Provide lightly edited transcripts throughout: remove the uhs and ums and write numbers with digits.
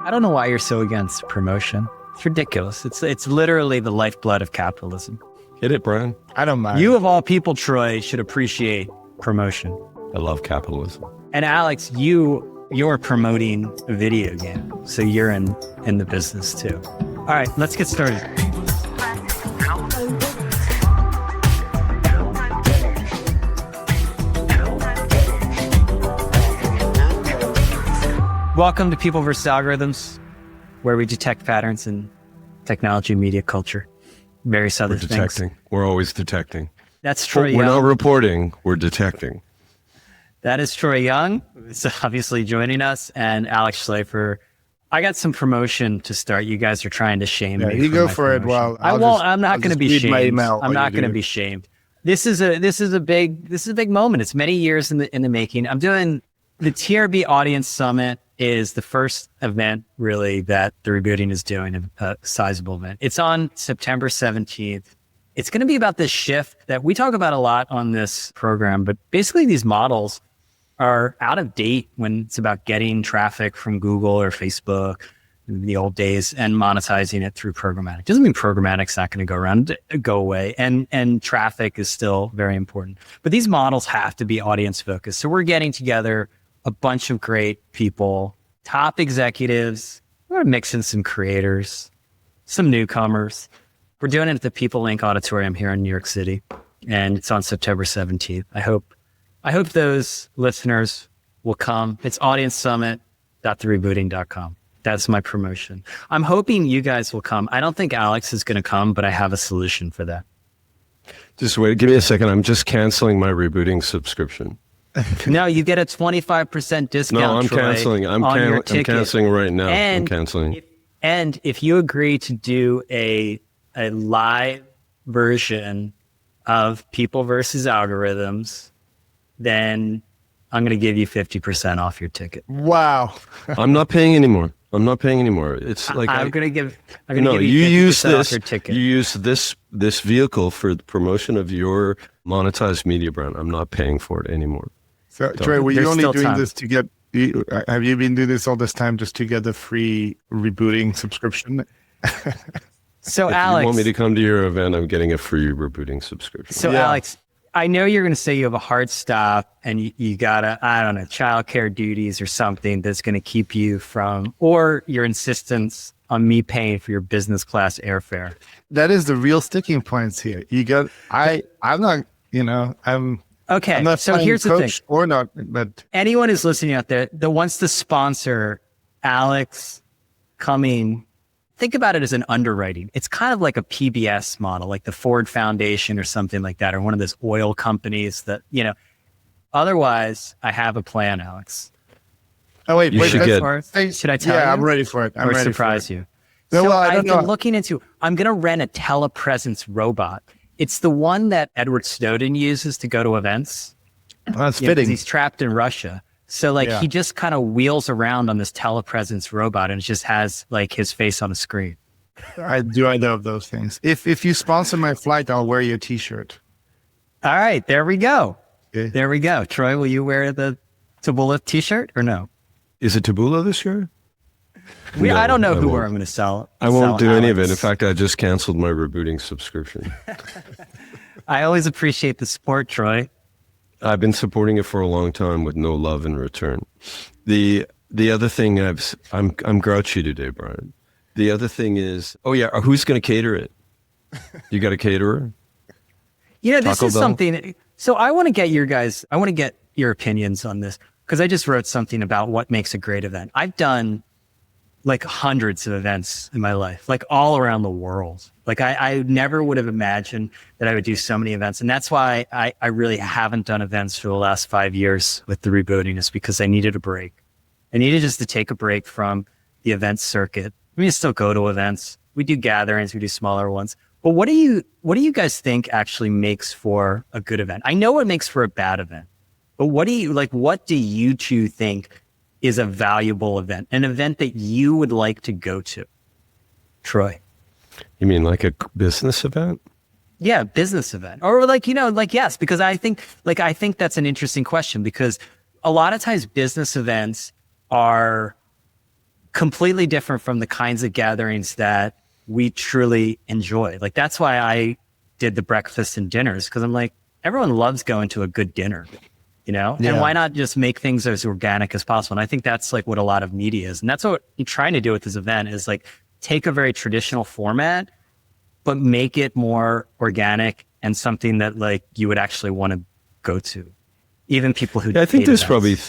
I don't know why you're so against promotion. It's ridiculous. It's literally the lifeblood of capitalism. Get it, Brian? I don't mind. You of all people, Troy, should appreciate promotion. I love capitalism. And Alex, you're promoting a video game, so you're in the business too. All right, let's get started. Welcome to People vs. Algorithms, where we detect patterns in technology, media, culture, various other things. We're detecting. We're always detecting. That's Troy Young. We're not reporting, we're detecting. That is Troy Young, who's obviously joining us, and Alex Schleifer. I got some promotion to start. You guys are trying to shame me. You go for it. Well, I'm not going to be shamed. I'm not going to be shamed. This is a big moment. It's many years in the making. I'm doing the TRB Audience Summit. Is the first event really that the Rebooting is doing, a sizable event. It's on September 17th. It's going to be about this shift that we talk about a lot on this program, but basically these models are out of date when it's about getting traffic from Google or Facebook in the old days and monetizing it through programmatic. Doesn't mean programmatic's not going to go away, and traffic is still very important. But these models have to be audience focused. So we're getting together a bunch of great people, top executives. We're mixing some creators, some newcomers. We're doing it at the People Link Auditorium here in New York City, and it's on September 17th. I hope those listeners will come. It's audiencesummit.therebooting.com. That's my promotion. I'm hoping you guys will come. I don't think Alex is going to come, but I have a solution for that. Just wait, give me a second. I'm just canceling my Rebooting subscription. No, you get a 25% discount. No, I'm Troy, canceling. I'm canceling right now. And I'm canceling. If you agree to do a live version of People versus Algorithms, then I'm going to give you 50% off your ticket. Wow. I'm not paying anymore. It's like I'm going to give you 50% off your ticket. You use this vehicle for the promotion of your monetized media brand. I'm not paying for it anymore. So, Troy, were you only doing this to get? Have you been doing this all this time just to get the free Rebooting subscription? So, if Alex, you want me to come to your event, I'm getting a free Rebooting subscription. So, yeah. Alex, I know you're going to say you have a hard stop and you got childcare duties or something that's going to keep you from, or your insistence on me paying for your business class airfare. That is the real sticking points here. I'm not, okay. I'm not so here's the thing. Or not, but anyone who's listening out there that wants to sponsor Alex coming, think about it as an underwriting. It's kind of like a PBS model, like the Ford Foundation or something like that, or one of those oil companies that, otherwise I have a plan, Alex. Oh, wait, should I tell you? Yeah, I'm ready for it. I'm or ready surprise for it. you. No, So well, I've been looking into, I'm going to rent a telepresence robot. It's the one that Edward Snowden uses to go to events. That's fitting. He's trapped in Russia. So he just kind of wheels around on this telepresence robot and it just has like his face on the screen. I know of those things. If you sponsor my flight, I'll wear your t-shirt. All right, there we go. Okay. There we go. Troy, will you wear the Taboola t-shirt or no? Is it Taboola this year? I don't know where I'm going to sell. I won't do any of it. In fact, I just canceled my Rebooting subscription. I always appreciate the support, Troy. I've been supporting it for a long time with no love in return. The other thing I'm grouchy today, Brian. The other thing is, who's going to cater it? You got a caterer? This Taco is Bell? something. So I want to get your opinions on this because I just wrote something about what makes a great event. I've done like hundreds of events in my life, like all around the world. Like I never would have imagined that I would do so many events. And that's why I really haven't done events for the last 5 years with the Rebooting, is because I needed a break. I needed just to take a break from the event circuit. We still go to events. We do gatherings. We do smaller ones. But what do you guys think actually makes for a good event? I know what makes for a bad event, but what do you two think is a valuable event? An event that you would like to go to? Troy. You mean like a business event? Yeah, business event. Or yes, because I think that's an interesting question, because a lot of times business events are completely different from the kinds of gatherings that we truly enjoy. Like, that's why I did the breakfast and dinners, because I'm like, everyone loves going to a good dinner, you know? Yeah. And why not just make things as organic as possible? And I think that's like what a lot of media is. And that's what I'm trying to do with this event, is like take a very traditional format, but make it more organic and something that like you would actually want to go to. Even people who I think hate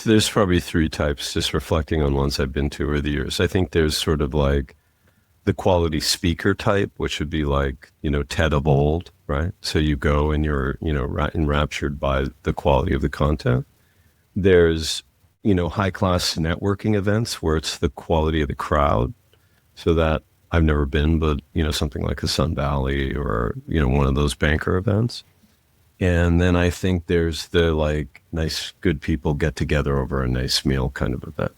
there's probably three types, just reflecting on ones I've been to over the years. I think there's sort of like the quality speaker type, which would be like, you know, TED of old, right? So you go and you're, you know, enraptured by the quality of the content. There's, you know, high class networking events where it's the quality of the crowd. So that I've never been, but, you know, something like a Sun Valley or, you know, one of those banker events. And then I think there's the like nice, good people get together over a nice meal kind of event.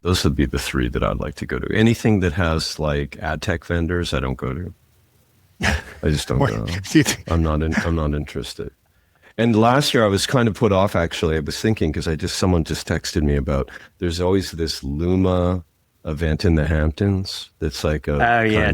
Those would be the three that I'd like to go to. Anything that has like ad tech vendors, I don't go to. I just don't go. I'm not interested. And last year I was kind of put off, actually. I was thinking, because someone just texted me about, there's always this Luma event in the Hamptons that's like a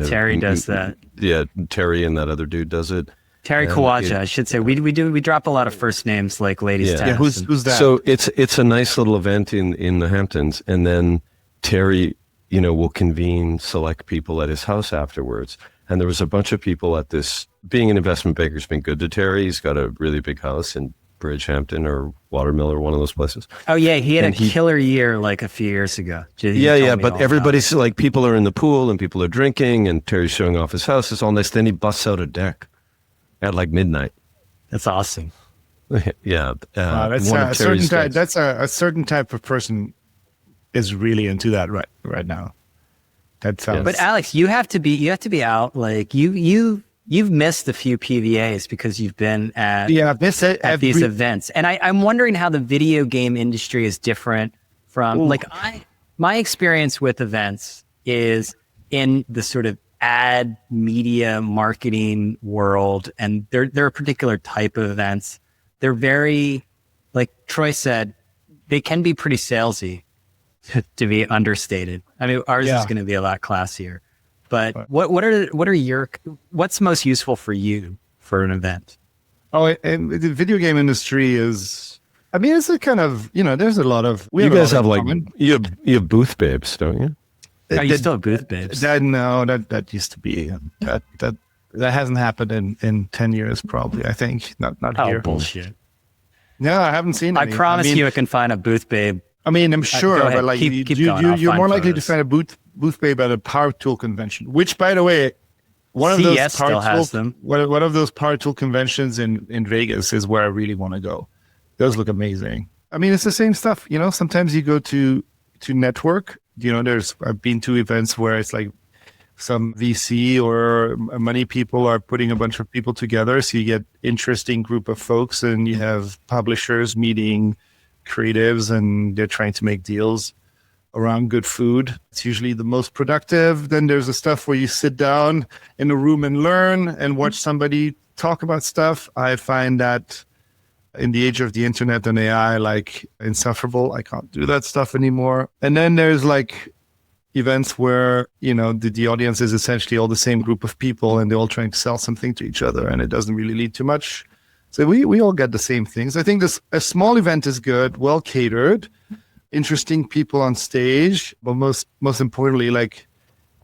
Terry does that. Yeah, Terry and that other dude does it. Terry Kawaja, I should say. We drop a lot of first names like ladies. Yeah, who's that? So it's a nice little event in the Hamptons, and then Terry, you know, will convene select people at his house afterwards. And there was a bunch of people at this. Being an investment banker has been good to Terry. He's got a really big house in Bridgehampton or Watermill or one of those places. Oh yeah, he had a killer year like a few years ago. But everybody's like, people are in the pool and people are drinking, and Terry's showing off his house. It's all nice. Then he busts out a deck at like midnight. That's awesome. Yeah, that's a certain type. That's a certain type of person is really into that right now. That sounds. But Alex, you have to be out. Like you've missed a few PVAs because you've been at these events, and I'm wondering how the video game industry is different from my experience with events is in the sort of ad media marketing world, and they're a particular type of events. They're very, like Troy said, they can be pretty salesy, to be understated. I mean, ours is going to be a lot classier. But what's most useful for you for an event? Oh, and the video game industry is, I mean, it's a kind of, you know, there's a lot of. You guys have like you have booth babes, don't you? Are you still have booth babes? That used to be that hasn't happened in 10 years probably. I think not here. Oh, bullshit. No, I haven't seen any. I promise you, I can find a booth babe. I mean, I'm sure, but like keep going. You're more likely to find a booth babe at a power tool convention. Which, by the way, one of those power tool conventions in Vegas is where I really want to go. Those look amazing. I mean, it's the same stuff. You know, sometimes you go to network. You know, I've been to events where it's like some VC or money people are putting a bunch of people together. So you get interesting group of folks, and you have publishers meeting creatives, and they're trying to make deals around good food. It's usually the most productive. Then there's the stuff where you sit down in a room and learn and watch somebody talk about stuff. I find that in the age of the internet and AI, like, insufferable. I can't do that stuff anymore. And then there's like events where, you know, the audience is essentially all the same group of people, and they're all trying to sell something to each other, and it doesn't really lead to much. So we all get the same things. I think a small event is good, well catered, interesting people on stage, but most importantly, like,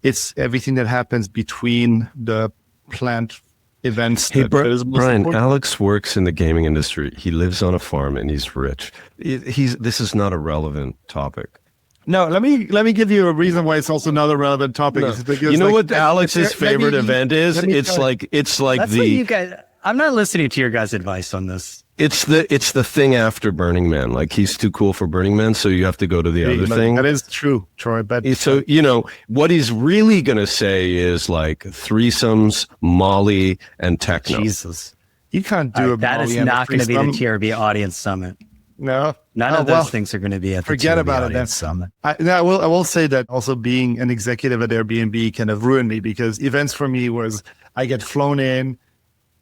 it's everything that happens between the planned events. Hey, Brian, Alex works in the gaming industry. He lives on a farm and he's rich. This is not a relevant topic. No, let me give you a reason why it's also not a relevant topic. No. Because, you know, like, what Alex's favorite event is? It's like that's what you guys. I'm not listening to your guys' advice on this. It's the thing after Burning Man. Like, he's too cool for Burning Man, so you have to go to the other thing. That is true, Troy. But so, you know, what he's really going to say is like threesomes, Molly, and techno. Jesus. You can't do that is not going to be the TRB Audience Summit. No. None of those things are going to be at the forget TRB about Audience Summit. I will say that also being an executive at Airbnb kind of ruined me, because events for me was I get flown in,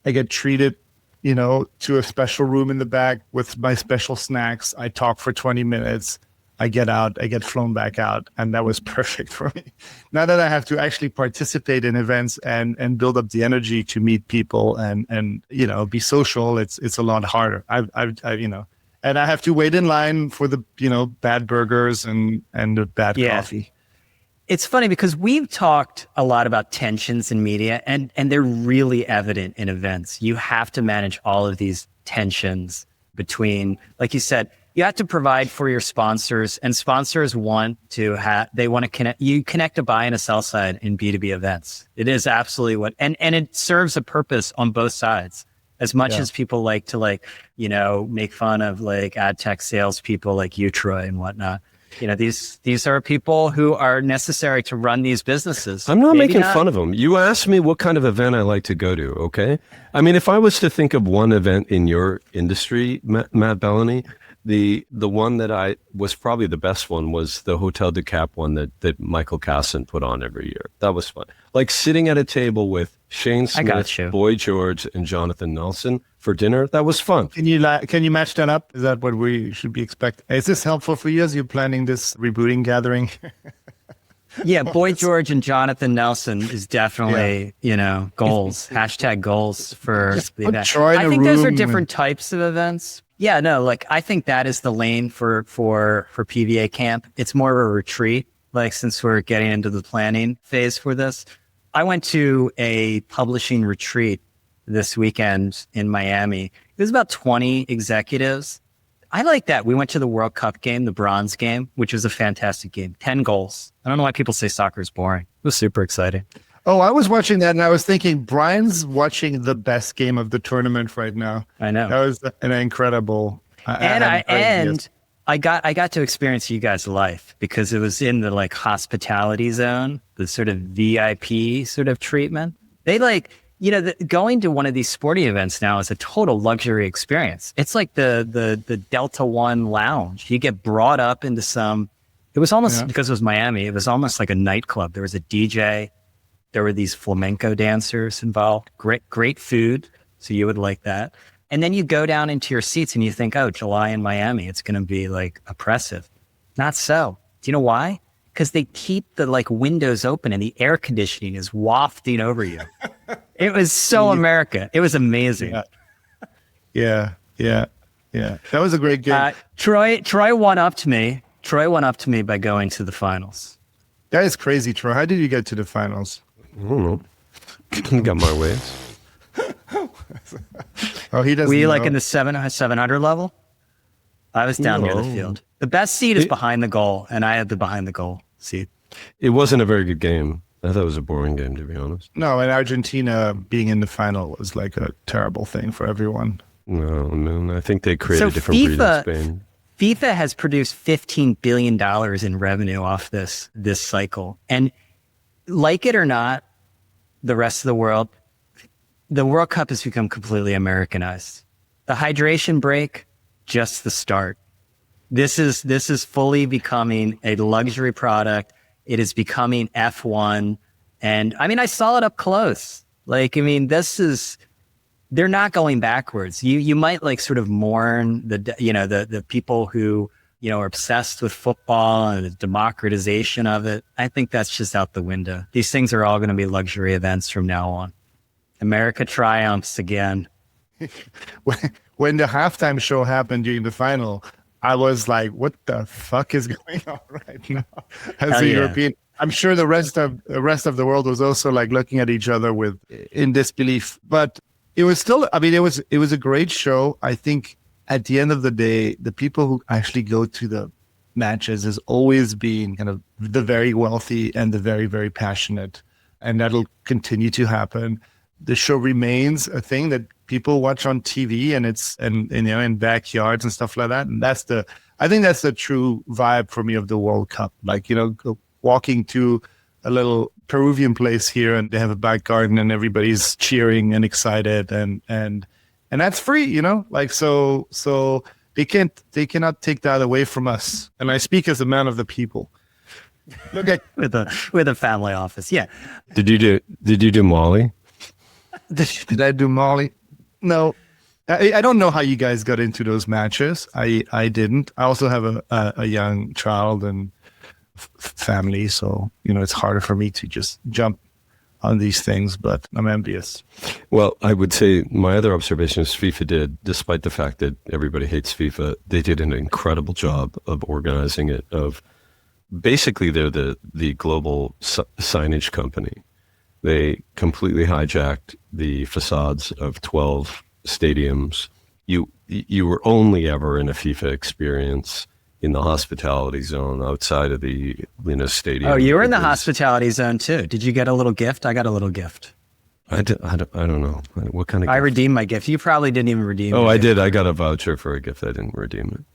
I get treated, you know, to a special room in the back with my special snacks. I talk for 20 minutes. I get out, I get flown back out, and that was perfect for me. Now that I have to actually participate in events and build up the energy to meet people and be social, it's a lot harder. And I have to wait in line for the bad burgers and the bad coffee. It's funny because we've talked a lot about tensions in media, and they're really evident in events. You have to manage all of these tensions between, like you said, you have to provide for your sponsors, and sponsors want to connect a buy and a sell side in B2B events. It is absolutely and it serves a purpose on both sides. As much as people like to make fun of ad tech salespeople like you, Troy, and whatnot. These are people who are necessary to run these businesses. I'm not making fun of them. You asked me what kind of event I like to go to, okay? I mean, if I was to think of one event in your industry, Matt Bellany, the one that I was probably the best one was the Hotel de Cap one that Michael Casson put on every year. That was fun. Like sitting at a table with Shane Smith, Boy George, and Jonathan Nelson for dinner. That was fun. Can you match that up? Is that what we should be expecting? Is this helpful for you as you're planning this rebooting gathering? Yeah, Boy George and Jonathan Nelson is definitely, goals, hashtag goals for the event. I think those are different types of events. Yeah, no, I think that is the lane for PVA camp. It's more of a retreat, since we're getting into the planning phase for this. I went to a publishing retreat this weekend in Miami. It was about 20 executives. I like that. We went to the World Cup game, the bronze game, which was a fantastic game. 10 goals. I don't know why people say soccer is boring. It was super exciting. Oh, I was watching that and I was thinking, Brian's watching the best game of the tournament right now. I know. That was an incredible. I got to experience you guys' life because it was in the hospitality zone, the sort of VIP sort of treatment. They going to one of these sporting events now is a total luxury experience. It's like the Delta One lounge. You get brought up into it was almost, because it was Miami, it was almost like a nightclub. There was a DJ. There were these flamenco dancers involved. Great food. So you would like that. And then you go down into your seats and you think, oh, July in Miami, it's going to be oppressive. Not so. Do you know why? Because they keep the windows open and the air conditioning is wafting over you. It was so America. It was amazing. Yeah. That was a great game. Troy one-upped me. Troy one-upped me by going to the finals. That is crazy, Troy. How did you get to the finals? I don't know. Got my ways. Oh, he doesn't. Were you in the 700 level? I was down near the field. The best seat is behind the goal, and I had the behind the goal seat. It wasn't a very good game. I thought it was a boring game, to be honest. No, and Argentina being in the final was a terrible thing for everyone. No. I think they created a different breed in Spain. FIFA has produced $15 billion in revenue off this cycle. And like it or not, the rest of the world, the World Cup has become completely Americanized. The hydration break, just the start. This is fully becoming a luxury product. It is becoming F1. And I saw it up close. They're not going backwards. You might sort of mourn the people who, are obsessed with football and the democratization of it. I think that's just out the window. These things are all going to be luxury events from now on. America triumphs again. When the halftime show happened during the final, I was like, what the fuck is going on right now? As a European, I'm sure the rest of the world was also looking at each other in disbelief. But it was still, it was a great show. I think at the end of the day, the people who actually go to the matches has always been kind of the very wealthy and the very, very passionate. And that'll continue to happen. The show remains a thing that people watch on TV and in backyards and stuff like that. And I think that's the true vibe for me of the World Cup. Walking to a little Peruvian place here and they have a back garden and everybody's cheering and excited and that's free, so they cannot take that away from us. And I speak as a man of the people. Look at with a family office. Yeah. Did you do Molly? Did I do Molly? No. I don't know how you guys got into those matches. I didn't. I also have a young child and family, so it's harder for me to just jump on these things, but I'm envious. Well, I would say my other observation is FIFA did, despite the fact that everybody hates FIFA, they did an incredible job of organizing it. Of basically, they're the global signage company. They completely hijacked the facades of 12 stadiums. You were only ever in a FIFA experience in the hospitality zone outside of the stadium. Oh, you were in the hospitality zone too. Did you get a little gift? I got a little gift. I don't know. What kind of gift? I redeemed my gift. You probably didn't even redeem it. Oh, I did. I got a voucher for a gift. I didn't redeem it.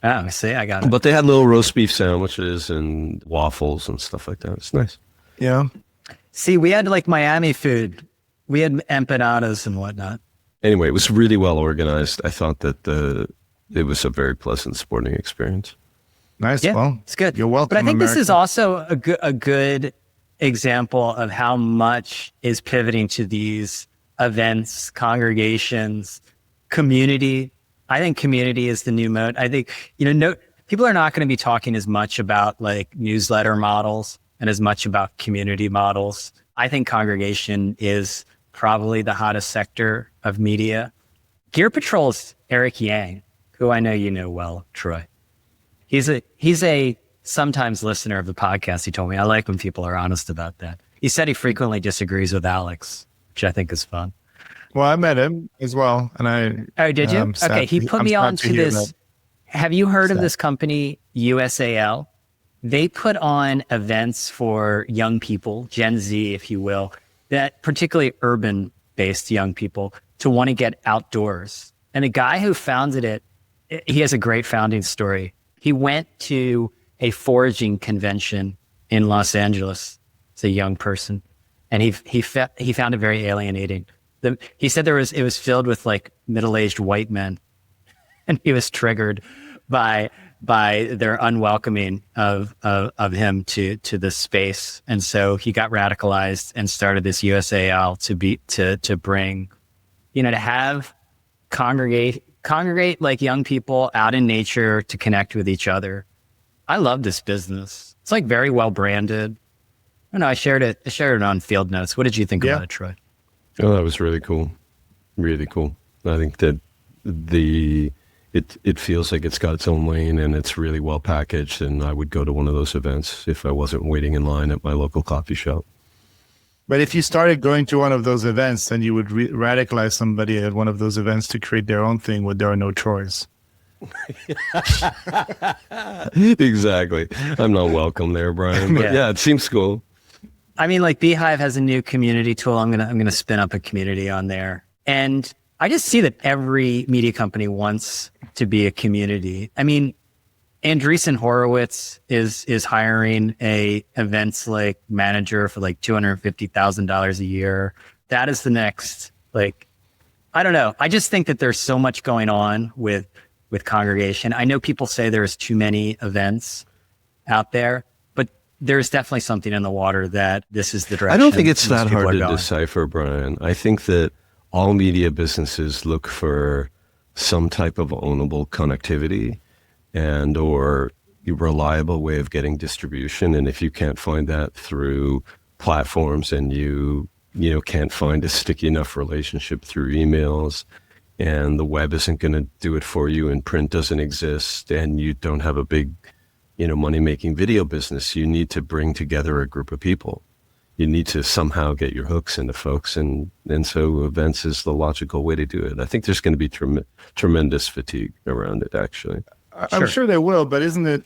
Oh, see, I got it. But they had little roast beef sandwiches and waffles and stuff like that. It's nice. Yeah. See, we had like Miami food. We had empanadas and whatnot. Anyway, it was really well organized. I thought that it was a very pleasant sporting experience. Nice. Yeah, well, it's good. You're welcome. But I think America. This is also a good example of how much is pivoting to these events, congregations, community. I think community is the new mode. I think, people are not going to be talking as much about like newsletter models and as much about community models. I think congregation is probably the hottest sector of media. Gear Patrol's Eric Yang, who I know you know well, Troy. He's a sometimes listener of the podcast. He told me, I like when people are honest about that. He said he frequently disagrees with Alex, which I think is fun. Well, I met him as well. And oh, did you? Okay. He put me on to this. That. Have you heard of this company, USAL? They put on events for young people, Gen Z, if you will, that particularly urban-based young people to want to get outdoors. And the guy who founded it, he has a great founding story. He went to a foraging convention in Los Angeles as a young person, and he found it very alienating. He said it was filled with like middle-aged white men, and he was triggered by their unwelcoming of him to this space, and so he got radicalized and started this USAL to bring, to have congregate like young people out in nature to connect with each other. I love this business. It's like very well branded. I don't know. I shared it on Field Notes. What did you think about it, Troy? Oh, that was really cool. Really cool. I think that it feels like it's got its own lane and it's really well packaged. And I would go to one of those events if I wasn't waiting in line at my local coffee shop. But if you started going to one of those events, then you would radicalize somebody at one of those events to create their own thing where there are no chores. Exactly. I'm not welcome there, Brian. But yeah, it seems cool. I mean, like Beehive has a new community tool. I'm gonna spin up a community on there, and I just see that every media company wants to be a community. I mean, Andreessen Horowitz is hiring a events like manager for like $250,000 a year. That is the next, like, I don't know. I just think that there's so much going on with congregation. I know people say there's too many events out there, but there's definitely something in the water that this is the direction. I don't think it's that hard to decipher, Brian. I think that all media businesses look for some type of ownable connectivity and or a reliable way of getting distribution. And if you can't find that through platforms and you can't find a sticky enough relationship through emails, and the web isn't going to do it for you, and print doesn't exist, and you don't have a big, money-making video business, you need to bring together a group of people. You need to somehow get your hooks into folks, and so events is the logical way to do it. I think there's going to be tremendous fatigue around it, actually. I'm sure there will, but isn't it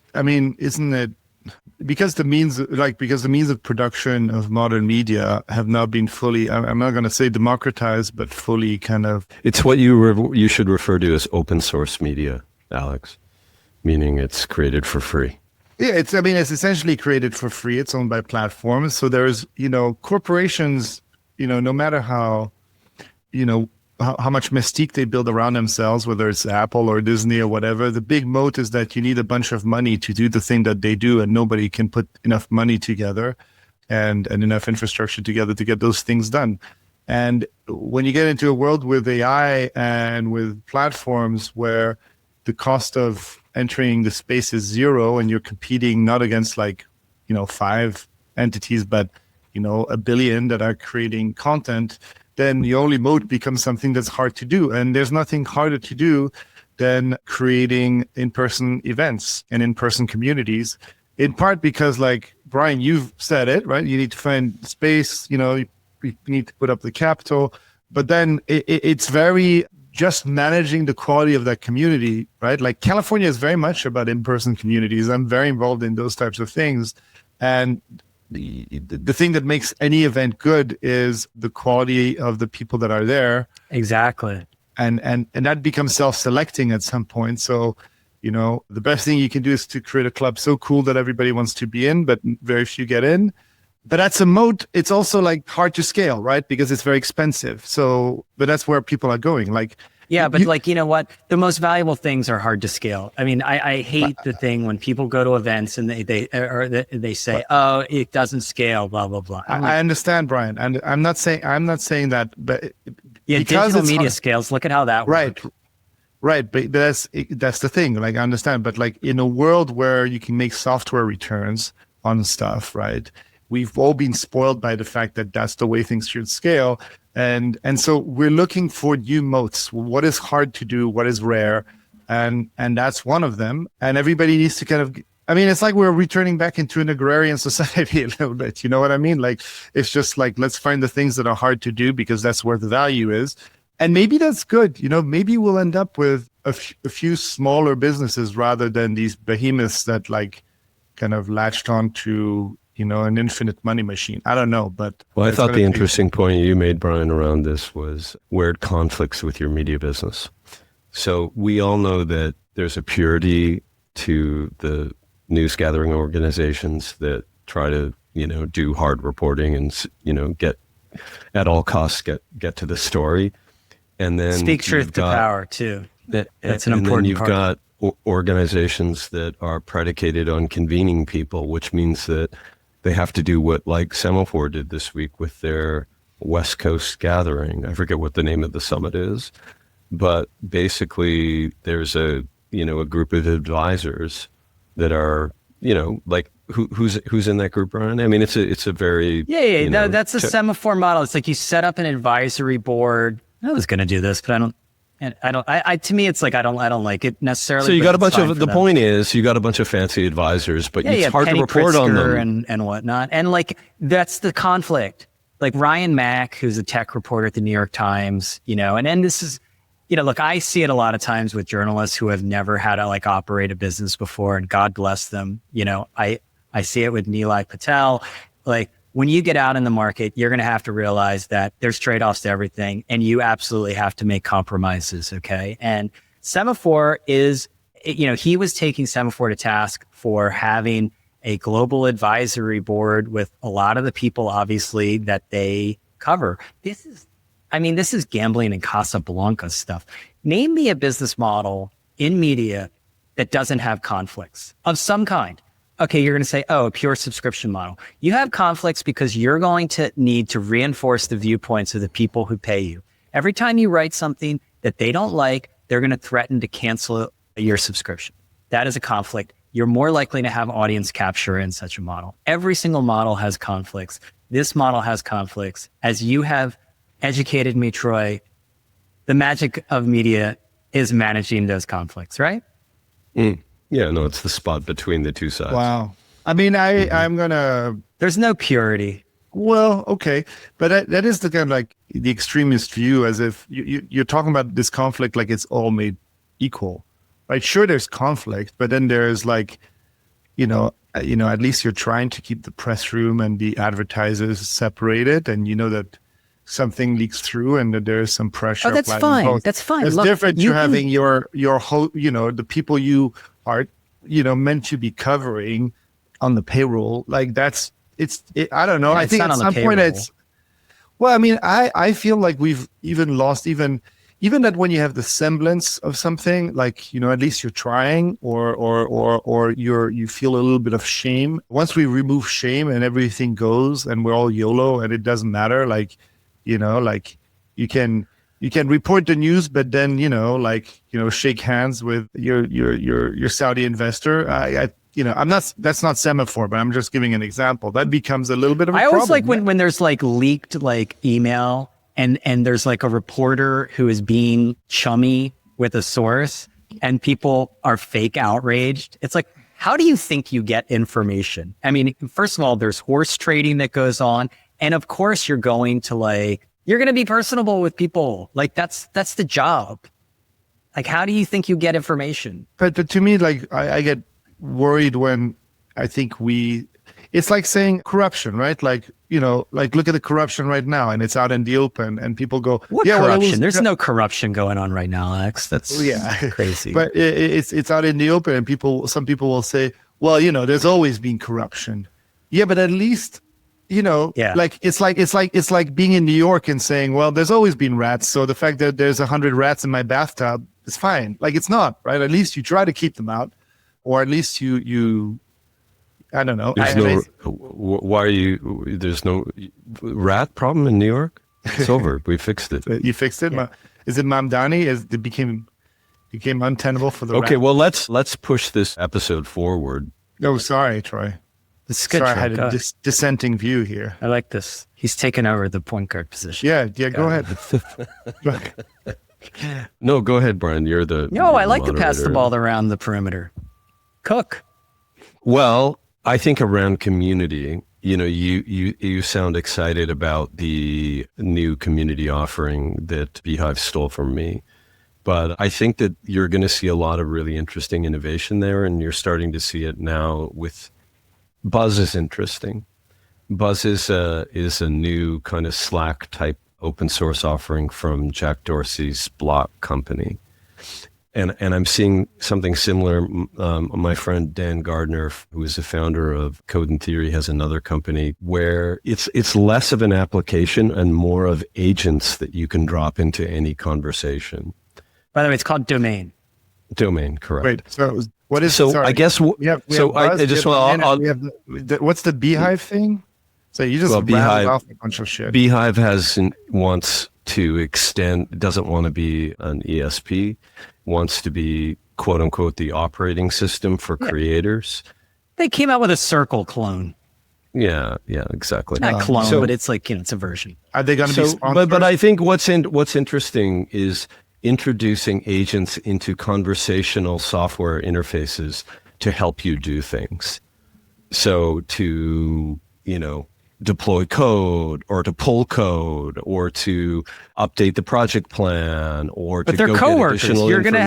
because the means of production of modern media have not been fully, I'm not going to say democratized, but fully kind of. It's what you should refer to as open source media, Alex, meaning it's created for free. Yeah, it's essentially created for free. It's owned by platforms. So there's, corporations, no matter how much mystique they build around themselves, whether it's Apple or Disney or whatever, the big moat is that you need a bunch of money to do the thing that they do, and nobody can put enough money together and enough infrastructure together to get those things done. And when you get into a world with AI and with platforms where the cost of entering the space is zero and you're competing not against 5 entities, but, 1 billion that are creating content, then the only moat becomes something that's hard to do. And there's nothing harder to do than creating in-person events and in-person communities, in part because, like, Brian, you've said it, right? You need to find space, you need to put up the capital, but then it's very just managing the quality of that community, right? Like California is very much about in-person communities. I'm very involved in those types of things. And the thing that makes any event good is the quality of the people that are there. Exactly. And that becomes self-selecting at some point. So, the best thing you can do is to create a club so cool that everybody wants to be in, but very few get in. But that's a moat. It's also like hard to scale, right? Because it's very expensive. So, but that's where people are going. Like, yeah, but you know what? The most valuable things are hard to scale. I mean, I hate the thing when people go to events and they say, "Oh, it doesn't scale," blah blah blah. I understand, Brian, and I'm not saying that, but yeah, digital media scales. Look at how that works. Right, but that's the thing. Like, I understand, but like in a world where you can make software returns on stuff, right? We've all been spoiled by the fact that that's the way things should scale. And so we're looking for new moats. What is hard to do? What is rare? And that's one of them. And everybody needs to kind of, it's like we're returning back into an agrarian society a little bit. You know what I mean? Like, it's just like, let's find the things that are hard to do because that's where the value is. And maybe that's good. Maybe we'll end up with a few smaller businesses rather than these behemoths that like kind of latched on to, an infinite money machine. I don't know, but... Well, I thought the interesting point you made, Brian, around this was where it conflicts with your media business. So we all know that there's a purity to the news gathering organizations that try to, do hard reporting and, get at all costs, get to the story. And then speak truth to power too. That's an important part. And then you've got organizations that are predicated on convening people, which means that they have to do what like Semaphore did this week with their West Coast gathering. I forget what the name of the summit is, but basically there's a group of advisors that are, like who's in that group, Brian? It's a very that's a Semaphore model. It's like you set up an advisory board. I was going to do this, but to me, it's like, I don't like it necessarily. So you got a bunch of, the point is you got a bunch of fancy advisors, but it's hard to report on them. And whatnot. And like, that's the conflict. Like Ryan Mack, who's a tech reporter at the New York Times, and this is, look, I see it a lot of times with journalists who have never had to like operate a business before, and God bless them. I see it with Nilay Patel. Like, when you get out in the market, you're going to have to realize that there's trade-offs to everything, and you absolutely have to make compromises, okay? And Semaphore is, he was taking Semaphore to task for having a global advisory board with a lot of the people, obviously, that they cover. This is gambling and Casablanca stuff. Name me a business model in media that doesn't have conflicts of some kind. Okay, you're going to say, a pure subscription model. You have conflicts because you're going to need to reinforce the viewpoints of the people who pay you. Every time you write something that they don't like, they're going to threaten to cancel your subscription. That is a conflict. You're more likely to have audience capture in such a model. Every single model has conflicts. This model has conflicts. As you have educated me, Troy, the magic of media is managing those conflicts, right? Yeah, no, it's the spot between the two sides. Wow. I'm going to... There's no purity. Well, okay. But that is the kind of like the extremist view, as if you're talking about this conflict like it's all made equal, right? Sure, there's conflict, but then there's like, at least you're trying to keep the press room and the advertisers separated, and that something leaks through and that there's some pressure. Oh, that's fine. That's fine. It's different to having your the people you are, meant to be covering on the payroll. Like I don't know. Yeah, I think at some point I feel like we've even lost even that when you have the semblance of something, like, at least you're trying or you feel a little bit of shame. Once we remove shame and everything goes and we're all YOLO and it doesn't matter, like, Like you can report the news, but then, shake hands with your Saudi investor. That's not semaphore, but I'm just giving an example. That becomes a little bit of a problem. I always like when there's like leaked like email and there's like a reporter who is being chummy with a source and people are fake outraged. It's like, how do you think you get information? I mean, first of all, there's horse trading that goes on. And of course you're going to be personable with people. Like that's the job. Like, how do you think you get information? But to me, like I get worried when I think it's like saying corruption, right? Like, look at the corruption right now and it's out in the open and people go, what corruption? There's no corruption going on right now, Alex. That's crazy. But it's out in the open and some people will say, well, there's always been corruption. Yeah, but at least, like it's like being in New York and saying, well, there's always been rats. So the fact that there's 100 rats in my bathtub is fine. Like it's not, right? At least you try to keep them out, or at least you I don't know. There's no rat problem in New York? It's over. We fixed it. You fixed it? Yeah. Is it Mamdani? It became untenable for the Okay, rat? well, let's push this episode forward. Oh, sorry, Troy. Sorry, I had a dissenting view here. I like this. He's taken over the point guard position. Yeah, go ahead. No, go ahead, Brian. You're the I like to pass the ball around the perimeter. Cook. Well, I think around community, you sound excited about the new community offering that Beehive stole from me. But I think that you're going to see a lot of really interesting innovation there, and you're starting to see it now with Buzz is interesting. Buzz is a new kind of Slack type open source offering from Jack Dorsey's Block company. And I'm seeing something similar. My friend Dan Gardner, who is the founder of Code and Theory, has another company where it's less of an application and more of agents that you can drop into any conversation. By the way, it's called Domain. Domain, correct. Wait, so what is? So sorry, I guess what's the Beehive thing? So you just rattled off a bunch of shit. Beehive wants to extend, doesn't want to be an ESP, wants to be quote unquote the operating system for creators. They came out with a Circle clone. Yeah, exactly. Not clone, but it's like, it's a version. Are they going to be sponsored? But I think what's interesting is introducing agents into conversational software interfaces to help you do things. So to, deploy code or to pull code or to update the project plan or to go coworkers. Get additional You're going to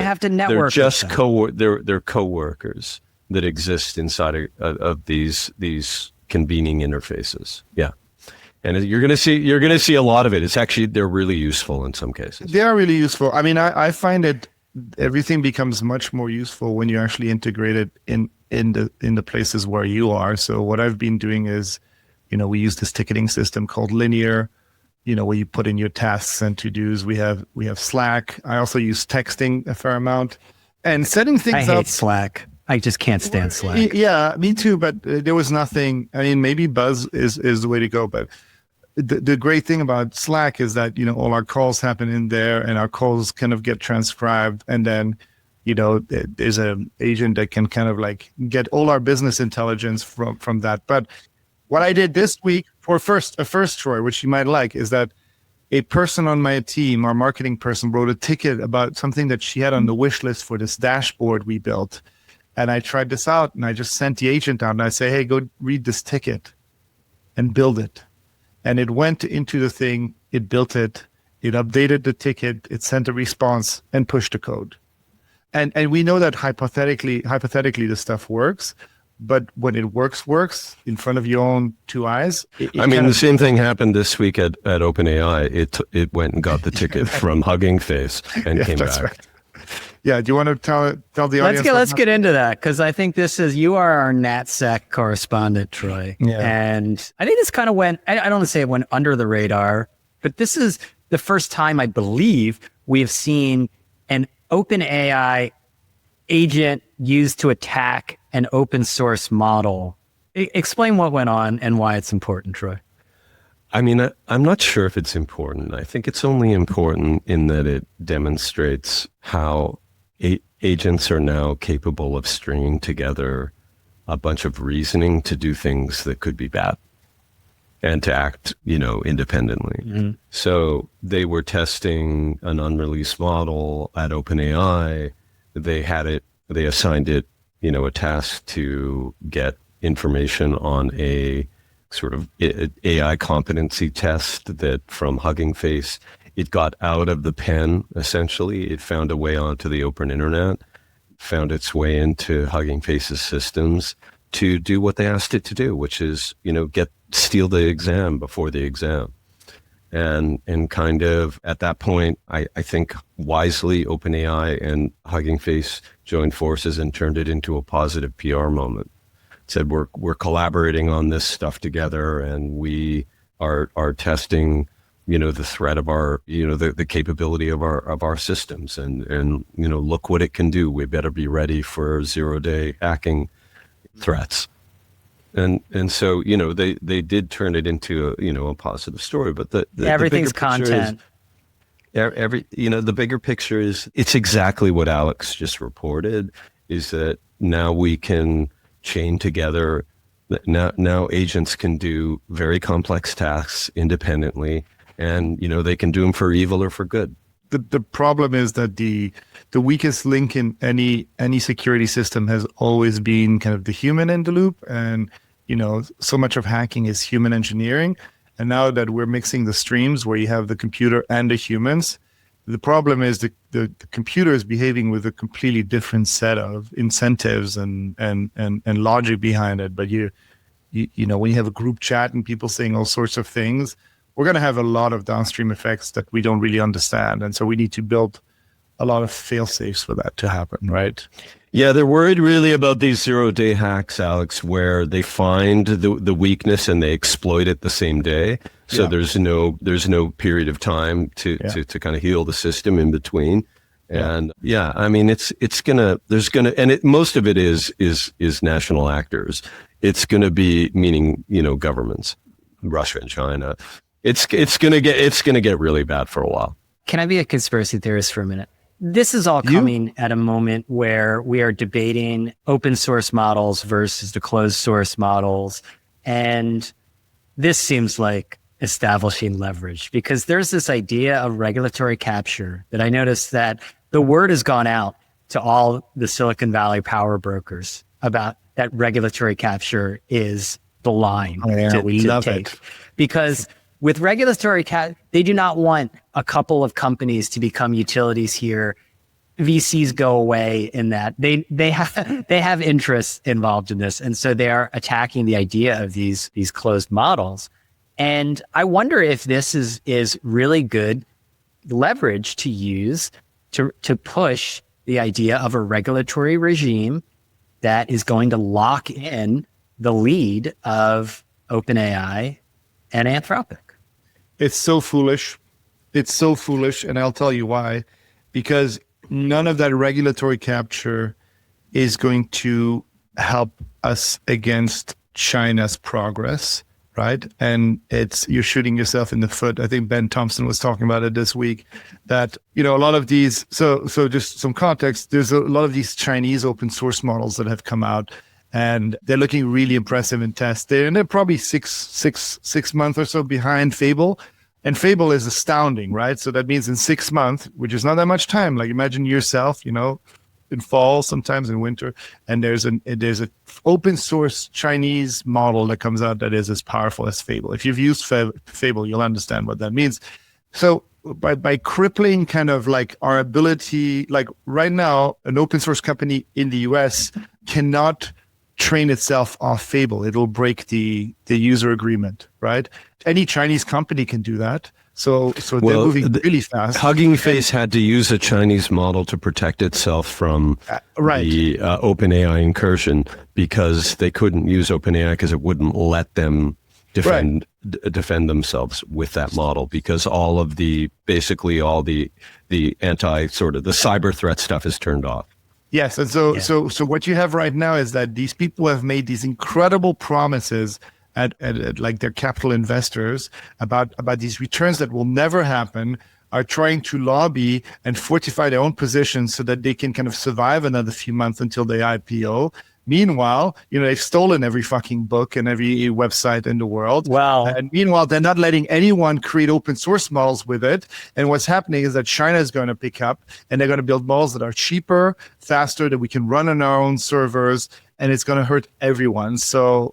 have to network. They're just they're coworkers that exist inside of these convening interfaces. Yeah. And you're going to see a lot of it. It's actually, they're really useful in some cases. They are really useful. I mean, I find that everything becomes much more useful when you actually integrate it in the places where you are. So what I've been doing is, we use this ticketing system called Linear, where you put in your tasks and to-dos. We have Slack. I also use texting a fair amount and setting things up. I hate Slack. I just can't stand Slack. Yeah, me too. But there was nothing. I mean, maybe Buzz is the way to go. But the great thing about Slack is that, all our calls happen in there and our calls kind of get transcribed. And then, there's an agent that can kind of like get all our business intelligence from that. But what I did this week for a first, Troy, which you might like, is that a person on my team, our marketing person, wrote a ticket about something that she had on the wish list for this dashboard we built. And I tried this out and I just sent the agent out and I say, hey, go read this ticket and build it. And it went into the thing, it built it, it updated the ticket, it sent a response and pushed the code. And we know that hypothetically this stuff works, but when it works in front of your own two eyes. The same thing happened this week at OpenAI. It went and got the ticket from Hugging Face and came back. Right. Yeah, do you want to tell the audience? Let's get into that, because I think you are our NatSec correspondent, Troy. Yeah. And I think this kind of went, I don't want to say it went under the radar, but this is the first time I believe we've seen an OpenAI agent used to attack an open source model. Explain what went on and why it's important, Troy. I mean, I'm not sure if it's important. I think it's only important in that it demonstrates how agents are now capable of stringing together a bunch of reasoning to do things that could be bad and to act, independently. Mm-hmm. So they were testing an unreleased model at OpenAI. They assigned it, a task to get information on a sort of AI competency test that from Hugging Face, it got out of the pen, essentially. It found a way onto the open internet, found its way into Hugging Face's systems to do what they asked it to do, which is, steal the exam before the exam. And kind of at that point, I think wisely OpenAI and Hugging Face joined forces and turned it into a positive PR moment. Said we're collaborating on this stuff together, and we are testing, the threat of our, the capability of our systems, and look what it can do. We better be ready for 0-day hacking threats. And so, they did turn it into a positive story, but the everything's content. The bigger picture is it's exactly what Alex just reported, is that now we can chain together. Now agents can do very complex tasks independently, and they can do them for evil or for good. The problem is that the weakest link in any security system has always been kind of the human in the loop, and so much of hacking is human engineering. And now that we're mixing the streams where you have the computer and the humans, the problem is the computer is behaving with a completely different set of incentives and logic behind it. But when you have a group chat and people saying all sorts of things, we're going to have a lot of downstream effects that we don't really understand. And so we need to build a lot of fail-safes for that to happen, right? Yeah, they're worried really about these 0-day hacks, Alex, where they find the weakness and they exploit it the same day. So there's no period of time to kind of heal the system in between. And I mean, most of it is national actors. It's going to be, meaning, governments, Russia and China. It's going to get really bad for a while. Can I be a conspiracy theorist for a minute? This is all coming at a moment where we are debating open source models versus the closed source models. And this seems like establishing leverage, because there's this idea of regulatory capture that I noticed that the word has gone out to all the Silicon Valley power brokers about that regulatory capture is the line to take. It. Because with regulatory they do not want a couple of companies to become utilities here. VCs go away in that they have interests involved in this, and so they are attacking the idea of these closed models. And I wonder if this is really good leverage to use to push the idea of a regulatory regime that is going to lock in the lead of OpenAI and Anthropic. It's so foolish. And I'll tell you why. Because none of that regulatory capture is going to help us against China's progress, right? And you're shooting yourself in the foot. I think Ben Thompson was talking about it this week, that, a lot of these, so just some context, there's a lot of these Chinese open source models that have come out, and they're looking really impressive in tests. They're probably six months or so behind Fable. And Fable is astounding, right? So that means in 6 months, which is not that much time. Like, imagine yourself, in fall, sometimes in winter, and there's an open source Chinese model that comes out that is as powerful as Fable. If you've used Fable, you'll understand what that means. So by crippling kind of like our ability, like right now, an open source company in the US cannot train itself off Fable. It'll break the user agreement, right? Any Chinese company can do that. So they're moving really fast. Hugging Face had to use a Chinese model to protect itself from the OpenAI incursion, because they couldn't use OpenAI because it wouldn't let them defend themselves with that model, because all the anti sort of the cyber threat stuff is turned off. Yes, and so what you have right now is that these people have made these incredible promises at like their capital investors about these returns that will never happen, are trying to lobby and fortify their own positions so that they can kind of survive another few months until they IPO. Meanwhile, they've stolen every fucking book and every website in the world. Wow. And meanwhile, they're not letting anyone create open source models with it. And what's happening is that China is going to pick up and they're going to build models that are cheaper, faster, that we can run on our own servers, and it's going to hurt everyone. So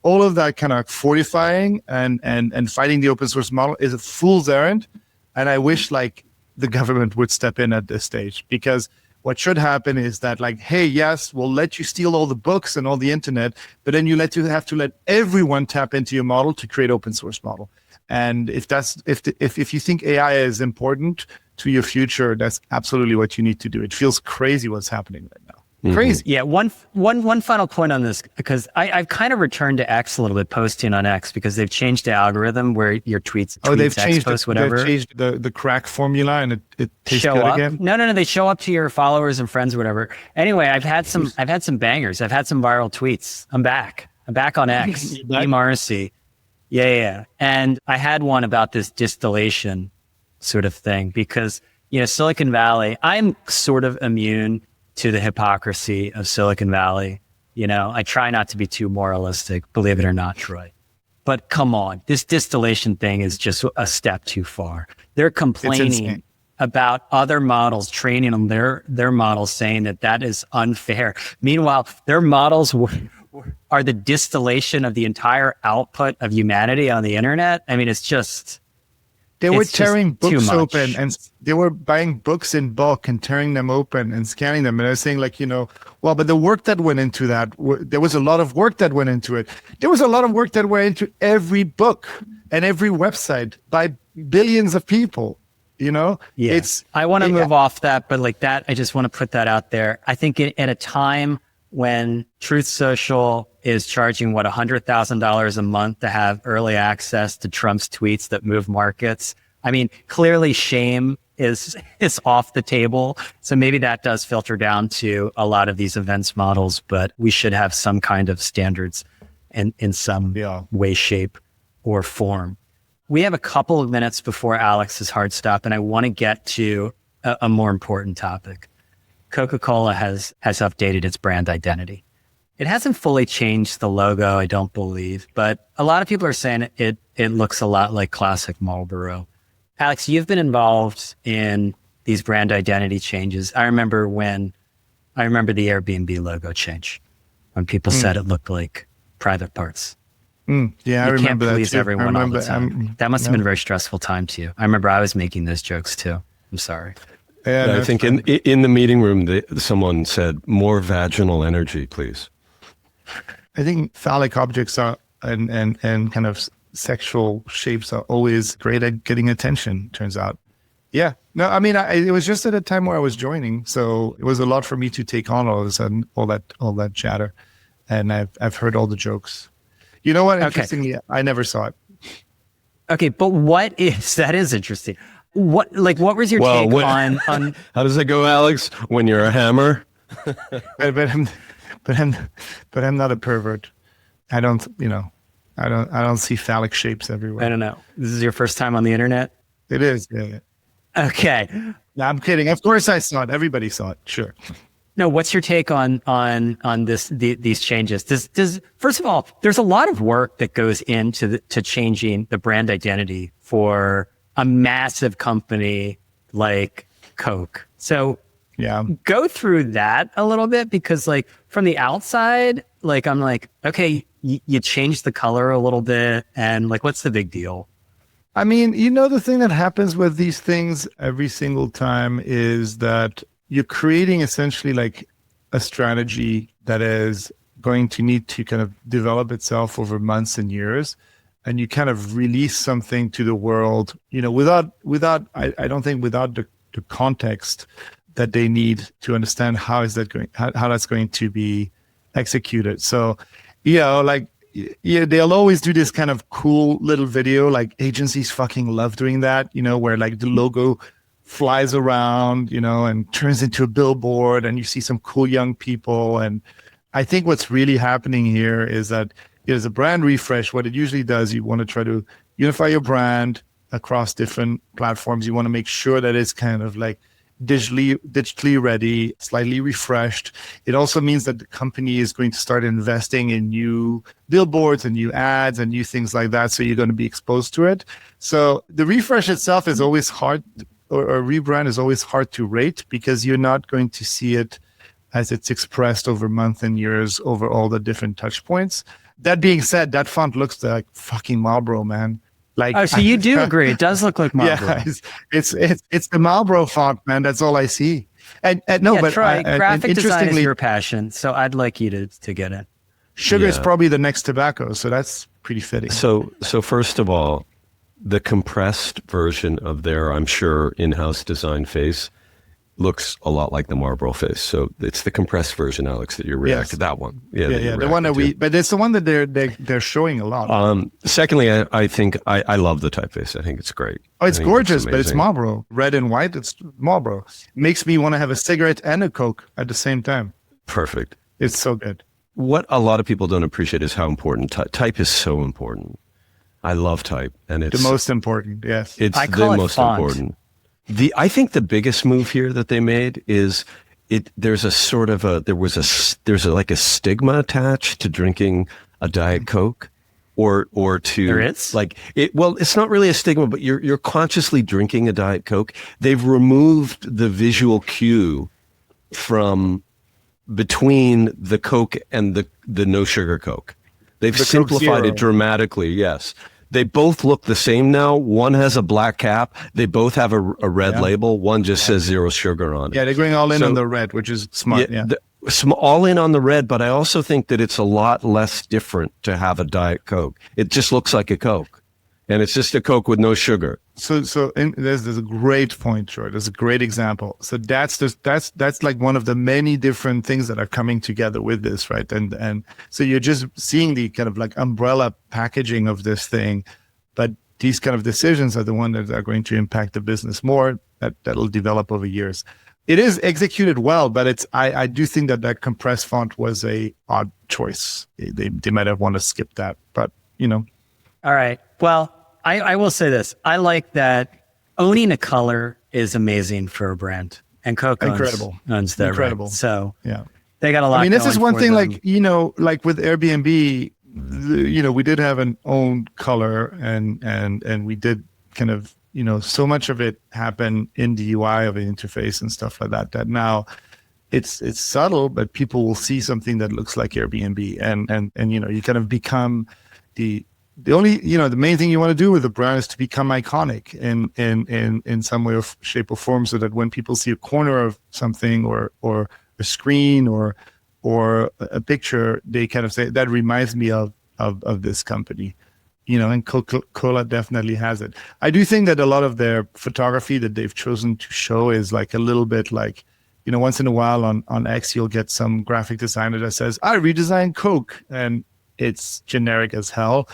all of that kind of fortifying and fighting the open source model is a fool's errand. And I wish like the government would step in at this stage, because what should happen is that like, hey, yes, we'll let you steal all the books and all the internet, but then you have to let everyone tap into your model to create open source model. And if you think AI is important to your future, that's absolutely what you need to do. It feels crazy what's happening right now. Crazy. Yeah. One final point on this, because I've kind of returned to X a little bit, posting on X, because they've changed the algorithm where your tweets, they've changed posts, whatever. They've changed the crack formula, and it tastes show good up again. No. They show up to your followers and friends, or whatever. Anyway, I've had some bangers. I've had some viral tweets. I'm back on X. Marcy. Yeah. And I had one about this distillation sort of thing, because Silicon Valley, I'm sort of immune to the hypocrisy of Silicon Valley. I try not to be too moralistic, believe it or not, Troy. But come on, this distillation thing is just a step too far. They're complaining about other models, training on their models, saying that is unfair. Meanwhile, their models are the distillation of the entire output of humanity on the internet. I mean, it's just... They were tearing books open, and they were buying books in bulk and tearing them open and scanning them. And I was saying, like, but the work that went into that, there was a lot of work that went into it. There was a lot of work that went into every book and every website by billions of people. Yeah. I want to move off that, but like that, I just want to put that out there. I think at a time when Truth Social is charging $100,000 a month to have early access to Trump's tweets that move markets. I mean, clearly shame is off the table. So maybe that does filter down to a lot of these events models, but we should have some kind of standards in some way, shape, or form. We have a couple of minutes before Alex's hard stop, and I want to get to a more important topic. Coca-Cola has updated its brand identity. It hasn't fully changed the logo, I don't believe, but a lot of people are saying it looks a lot like classic Marlboro. Alex, you've been involved in these brand identity changes. I remember the Airbnb logo change, when people said it looked like private parts. Yeah, I remember that. You can't please too. everyone all the time. That must have been a very stressful time to you. I remember I was making those jokes too. I'm sorry. Yeah, I think in the meeting room, someone said, "More vaginal energy, please." I think phallic objects are and kind of sexual shapes are always great at getting attention, turns out. Yeah. No, I mean, it was just at a time where I was joining, so it was a lot for me to take on all of a sudden, all that chatter. And I've heard all the jokes. You know what? Interestingly, I never saw it. Okay, but that is interesting. What was your take on how does it go, Alex? When you're a hammer? But I'm not a pervert. I don't see phallic shapes everywhere. I don't know. This is your first time on the internet? It is. Yeah. Okay. No, I'm kidding. Of course I saw it. Everybody saw it. Sure. No, what's your take on these changes? Does first of all, there's a lot of work that goes into changing the brand identity for a massive company like Coke. So yeah, go through that a little bit, because like from the outside, like I'm like, okay, you changed the color a little bit, and like, what's the big deal? I mean, the thing that happens with these things every single time is that you're creating essentially like a strategy that is going to need to kind of develop itself over months and years. And you kind of release something to the world, without I don't think without the context that they need to understand how that's going to be executed. So, they'll always do this kind of cool little video, like agencies fucking love doing that, where like the logo flies around, and turns into a billboard, and you see some cool young people. And I think what's really happening here is that is a brand refresh. What it usually does, you want to try to unify your brand across different platforms. You want to make sure that it's kind of like digitally ready, slightly refreshed. It also means that the company is going to start investing in new billboards and new ads and new things like that. So you're going to be exposed to it. So the refresh itself is always hard, or rebrand is always hard to rate, because you're not going to see it as it's expressed over months and years over all the different touch points. That being said, that font looks like fucking Marlboro, man. Like, oh, so you do agree? It does look like Marlboro. Yeah, it's the Marlboro font, man. That's all I see. And no, yeah, but Troy, graphic design is your passion, so I'd like you to get it. Sugar is probably the next tobacco, so that's pretty fitting. So first of all, the compressed version of their, I'm sure, in-house design face looks a lot like the Marlboro face. So it's the compressed version, Alex, that you're reacting to. That one. Yeah, the one that but it's the one that they're showing a lot. Secondly, I think I love the typeface. I think it's great. Oh, it's gorgeous, but it's Marlboro. Red and white, it's Marlboro. Makes me want to have a cigarette and a Coke at the same time. Perfect. It's so good. What a lot of people don't appreciate is how important type is. So important. I love type, and it's the most important. Yes, it's the most font. Important. I think the biggest move here that they made is there's a like a stigma attached to drinking a Diet Coke or to there is? like it. Well, it's not really a stigma, but you're consciously drinking a Diet Coke. They've removed the visual cue from between the Coke and the no sugar Coke. They've simplified it dramatically. Yes. They both look the same now. One has a black cap. They both have a red label. One just says zero sugar on it. Yeah, they're going all in on the red, which is smart. Yeah. All in on the red, but I also think that it's a lot less different to have a Diet Coke. It just looks like a Coke. And it's just a Coke with no sugar. So there's a great point, Troy. There's a great example. So that's like one of the many different things that are coming together with this, right? And so you're just seeing the kind of like umbrella packaging of this thing, but these kind of decisions are the ones that are going to impact the business more. That'll develop over years. It is executed well, but I do think that compressed font was a odd choice. They might have wanted to skip that, but you know. All right. Well, I will say this. I like that owning a color is amazing for a brand. And Coke owns that. Incredible. Right? So yeah, they got a lot. I mean, this is one thing, them. like with Airbnb, we did have an own color and we did kind of, so much of it happened in the UI of the interface and stuff like that now it's subtle, but people will see something that looks like Airbnb and you kind of become the only, the main thing you want to do with the brand is to become iconic in some way or shape or form, so that when people see a corner of something or a screen or a picture, they kind of say, that reminds me of this company, and Coca-Cola definitely has it. I do think that a lot of their photography that they've chosen to show is like a little bit like, once in a while on X, you'll get some graphic designer that says, I redesigned Coke, and it's generic as hell.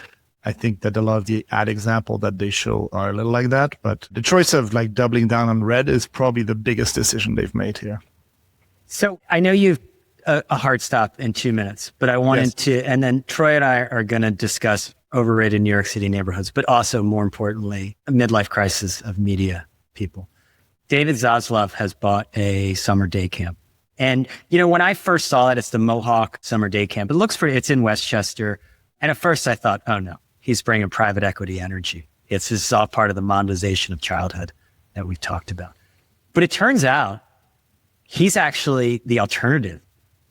I think that a lot of the ad example that they show are a little like that, but the choice of like doubling down on red is probably the biggest decision they've made here. So I know you've a hard stop in 2 minutes, but I wanted to, and then Troy and I are going to discuss overrated New York City neighborhoods, but also more importantly, a midlife crisis of media people. David Zaslav has bought a summer day camp. And, when I first saw it, it's the Mohawk summer day camp. It looks pretty, it's in Westchester. And at first I thought, oh no. He's bringing private equity energy. This is all part of the monetization of childhood that we've talked about. But it turns out he's actually the alternative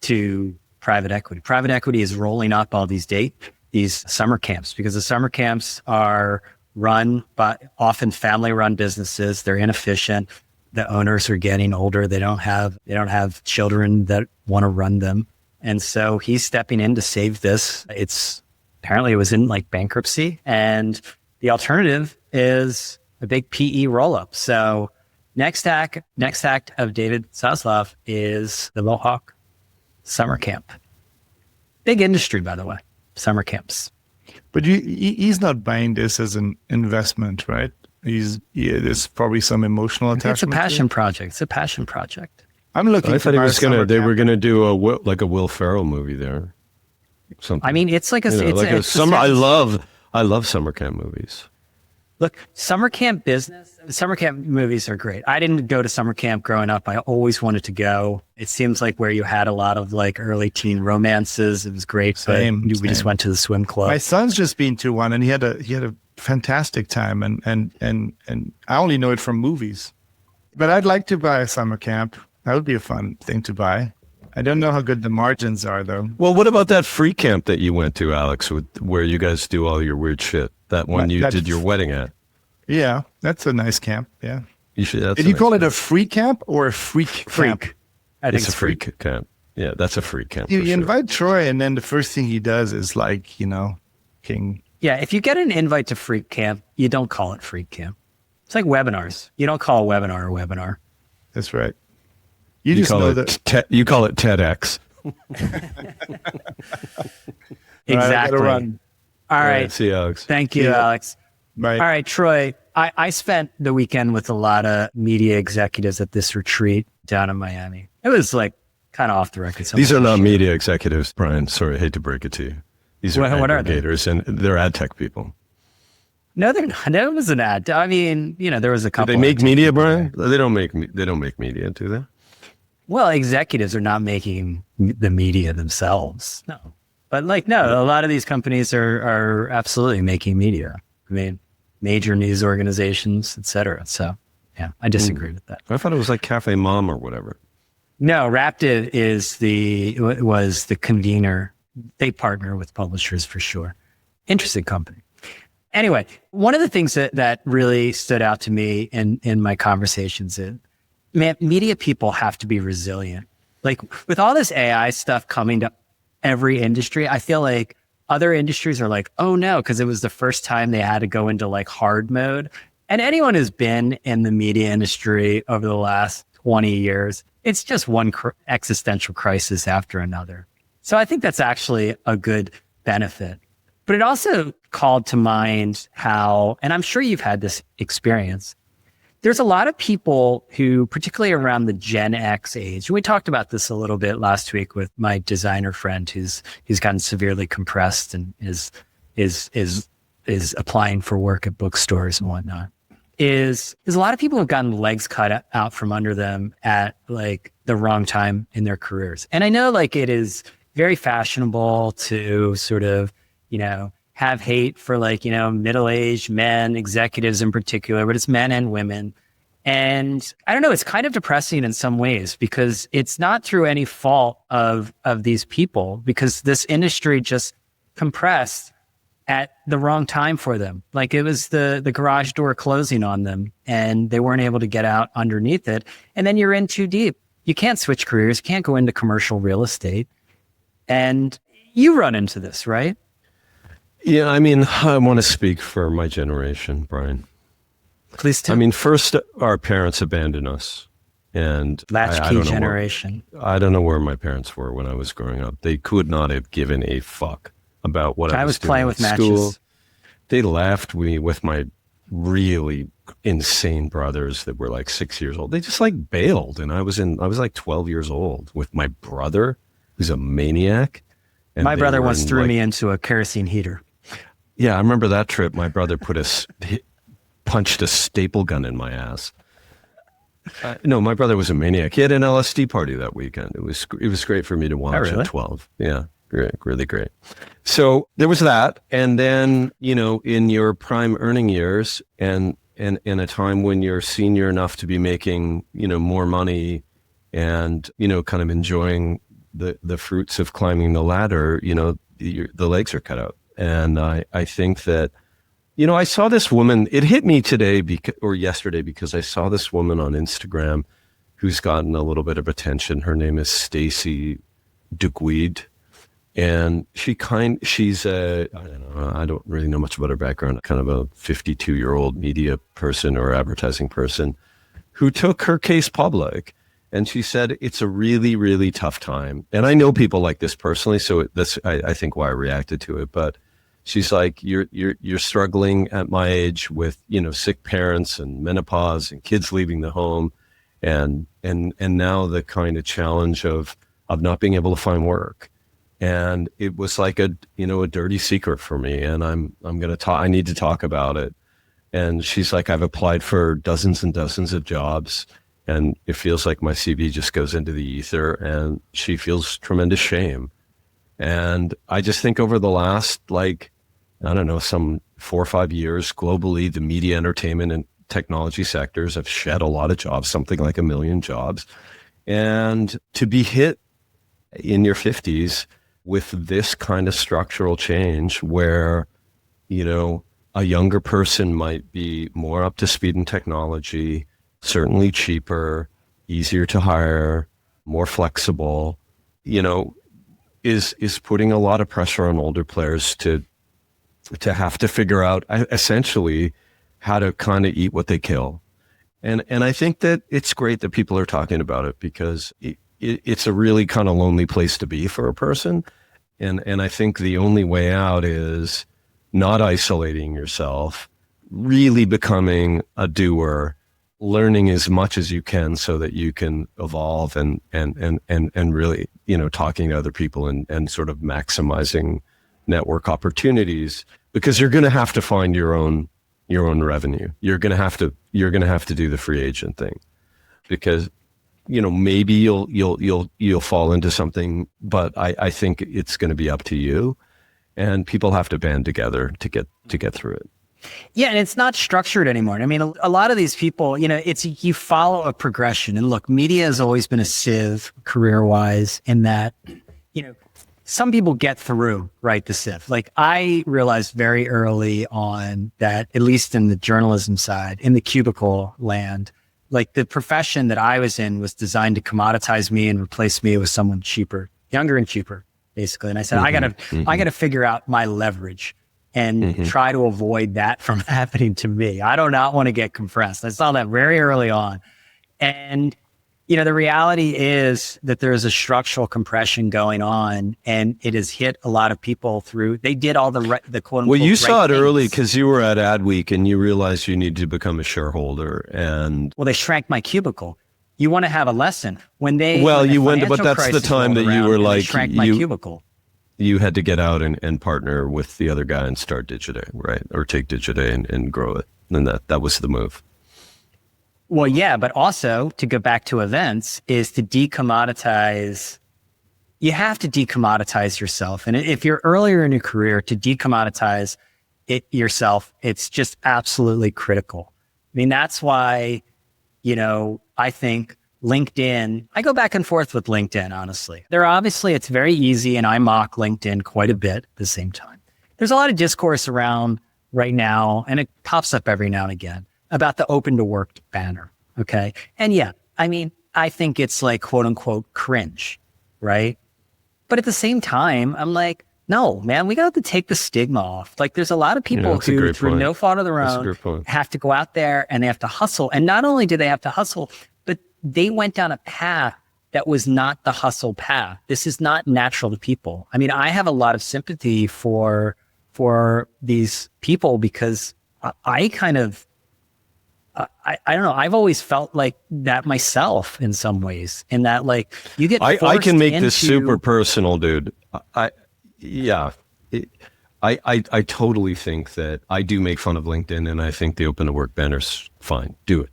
to private equity. Private equity is rolling up all these summer camps, because the summer camps are run by often family-run businesses. They're inefficient. The owners are getting older. They don't have children that want to run them. And so he's stepping in to save this. Apparently it was in like bankruptcy, and the alternative is a big PE roll-up. So next act of David Zaslav is the Mohawk summer camp. Big industry, by the way, summer camps. But he's not buying this as an investment, right? There's probably some emotional attachment. It's a passion project. It's a passion project. I'm looking. I thought they were going to do a Will Ferrell movie there. something. I mean, it's like a summer. I love summer camp movies. Look, summer camp movies are great. I didn't go to summer camp growing up. I always wanted to go. It seems like where you had a lot of like early teen romances. It was great. We just went to the swim club. My son's just been to one, and he had a fantastic time. And I only know it from movies. But I'd like to buy a summer camp. That would be a fun thing to buy. I don't know how good the margins are, though. Well, what about that free camp that you went to, Alex, where you guys do all your weird shit? That one you did your wedding at. Yeah, that's a nice camp. Yeah. Did you call it a free camp or a freak camp? I think it's a freak camp. Yeah, that's a freak camp. You invite Troy, and then the first thing he does is like, king. Yeah, if you get an invite to freak camp, you don't call it freak camp. It's like webinars. You don't call a webinar a webinar. That's right. You just know that. You call it TEDx. Exactly. All right. See you, Alex. Thank you, Alex. Bye. All right, Troy. I spent the weekend with a lot of media executives at this retreat down in Miami. It was like kind of off the record. These are not media executives, Brian. Sorry, I hate to break it to you. These are aggregators, and they're ad tech people. No, they're not. That was an ad. I mean, there was a couple. Do they make media, Brian? They don't make media, do they? Well, executives are not making the media themselves. No. But a lot of these companies are absolutely making media. I mean, major news organizations, et cetera. So, yeah, I disagree with that. I thought it was like Cafe Mom or whatever. No, Raptive was the convener. They partner with publishers for sure. Interesting company. Anyway, one of the things that really stood out to me in my conversations is, man, media people have to be resilient. Like with all this AI stuff coming to every industry, I feel like other industries are like, oh no, because it was the first time they had to go into like hard mode. And anyone who's been in the media industry over the last 20 years, it's just one existential crisis after another. So I think that's actually a good benefit. But it also called to mind how, and I'm sure you've had this experience, there's a lot of people who, particularly around the Gen X age, and we talked about this a little bit last week with my designer friend who's gotten severely compressed and is applying for work at bookstores and whatnot. Is a lot of people have gotten legs cut out from under them at like the wrong time in their careers. And I know like it is very fashionable to sort of, have hate for like, middle-aged men, executives in particular, but it's men and women. And I don't know, it's kind of depressing in some ways because it's not through any fault of these people, because this industry just compressed at the wrong time for them. Like it was the garage door closing on them and they weren't able to get out underneath it. And then you're in too deep. You can't switch careers, you can't go into commercial real estate. And you run into this, right? Yeah, I mean, I want to speak for my generation, Brian. Please do. I mean, first, our parents abandoned us. And latchkey generation. I don't know where my parents were when I was growing up. They could not have given a fuck about what I was doing playing with school. matches. They left me with my really insane brothers that were like 6 years old. They just like bailed. And I was like 12 years old with my brother, who's a maniac. And my brother once threw me into a kerosene heater. Yeah, I remember that trip. My brother punched a staple gun in my ass. No, my brother was a maniac. He had an LSD party that weekend. It was great for me to watch at 12. Yeah, great, really great. So there was that. And then, in your prime earning years and in a time when you're senior enough to be making, more money and, kind of enjoying the fruits of climbing the ladder, the legs are cut out. And I think that, I saw this woman, it hit me today or yesterday because I saw this woman on Instagram who's gotten a little bit of attention. Her name is Stacy Duguid. And she's I don't know, I don't really know much about her background, kind of a 52-year-old media person or advertising person who took her case public. And she said, it's a really, really tough time. And I know people like this personally, so that's, I think, why I reacted to it. But she's like, you're struggling at my age with, sick parents and menopause and kids leaving the home. And now the kind of challenge of not being able to find work. And it was like a dirty secret for me. And I need to talk about it. And she's like, I've applied for dozens and dozens of jobs, and it feels like my CV just goes into the ether, and she feels tremendous shame. And I just think over the last, some 4 or 5 years globally, the media, entertainment, and technology sectors have shed a lot of jobs, something like 1 million jobs. And to be hit in your 50s with this kind of structural change where, a younger person might be more up to speed in technology, certainly cheaper, easier to hire, more flexible, is putting a lot of pressure on older players to have to figure out essentially how to kind of eat what they kill. And I think that it's great that people are talking about it, because it's a really kind of lonely place to be for a person. And I think the only way out is not isolating yourself, really becoming a doer, learning as much as you can so that you can evolve and really, talking to other people and sort of maximizing network opportunities, because you're going to have to find your own revenue. You're going to have to do the free agent thing, because, maybe you'll fall into something, but I think it's going to be up to you. And people have to band together to get through it. Yeah, and it's not structured anymore. I mean, a lot of these people, you follow a progression. And look, media has always been a sieve career-wise, in that, some people get through, right, the sieve. Like, I realized very early on that, at least in the journalism side, in the cubicle land, like, the profession that I was in was designed to commoditize me and replace me with someone cheaper, younger and cheaper, basically. And I said, I gotta figure out my leverage and try to avoid that from happening to me. I do not want to get compressed. I saw that very early on. And, the reality is that there is a structural compression going on, and it has hit a lot of people through, they did all the quote unquote. Well, you saw it things early because you were at Adweek and you realized you need to become a shareholder. And well, they shrank my cubicle. You want to have a lesson but that's the time that you were like, shrank my cubicle. You had to get out and partner with the other guy and start Digiday, right? Or take Digiday and grow it. And that was the move. Well, yeah, but also to go back to events is to decommoditize. You have to decommoditize yourself. And if you're earlier in your career, to decommoditize yourself, it's just absolutely critical. I mean, that's why, I think LinkedIn, I go back and forth with LinkedIn, honestly. It's very easy, and I mock LinkedIn quite a bit at the same time. There's a lot of discourse around right now, and it pops up every now and again, about the open to work banner. Okay. And yeah, I mean, I think it's like, quote unquote, cringe, right? But at the same time, I'm like, no, man, we got to take the stigma off. Like, there's a lot of people who, through no fault of their own, have to go out there and they have to hustle. And not only do they have to hustle, but they went down a path that was not the hustle path. This is not natural to people. I mean, I have a lot of sympathy for these people, because I kind of, I don't know. I've always felt like that myself in some ways, in that, like, you get forced I can make this super personal, dude. I totally think that I do make fun of LinkedIn, and I think the open to work banner's fine. Do it.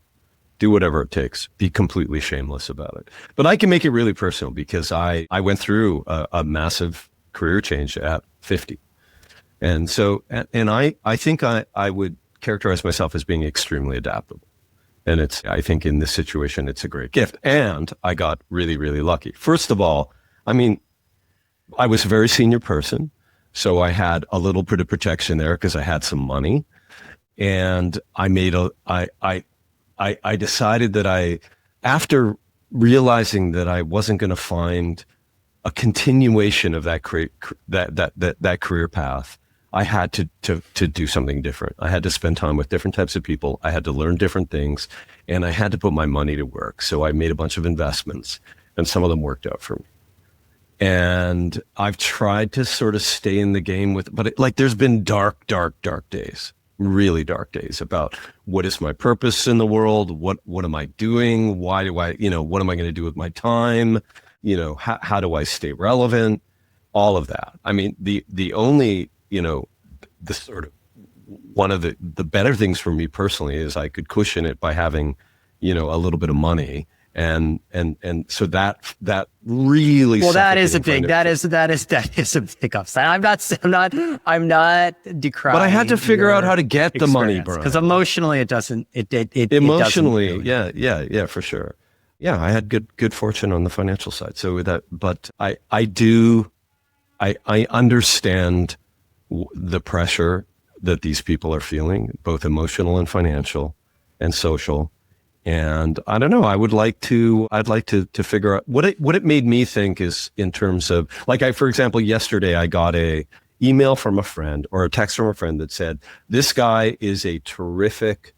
Do whatever it takes. Be completely shameless about it. But I can make it really personal, because I went through a massive career change at 50. And so, and I think I would characterize myself as being extremely adaptable. And I think in this situation, it's a great gift. And I got really, really lucky. First of all, I mean, I was a very senior person, so I had a little bit of protection there because I had some money. And I decided that after realizing that I wasn't going to find a continuation of that career path, I had to do something different. I had to spend time with different types of people. I had to learn different things, and I had to put my money to work. So I made a bunch of investments, and some of them worked out for me. And I've tried to sort of stay in the game but there's been dark days, really dark days about what is my purpose in the world? What am I doing? Why do what am I going to do with my time? How do I stay relevant? all of that. I mean, the only, the sort of one of the better things for me personally is I could cushion it by having, a little bit of money. And so that really, well, that is a big upside. I'm not decrying. But I had to figure out how to get the money, Brian. Because emotionally, it doesn't. Emotionally, yeah, for sure. Yeah, I had good fortune on the financial side. So with that, but I understand the pressure that these people are feeling, both emotional and financial and social. And I don't know, I'd like to figure out what it made me think is in terms of, like, for example, yesterday I got a email from a friend or a text from a friend that said, this guy is a terrific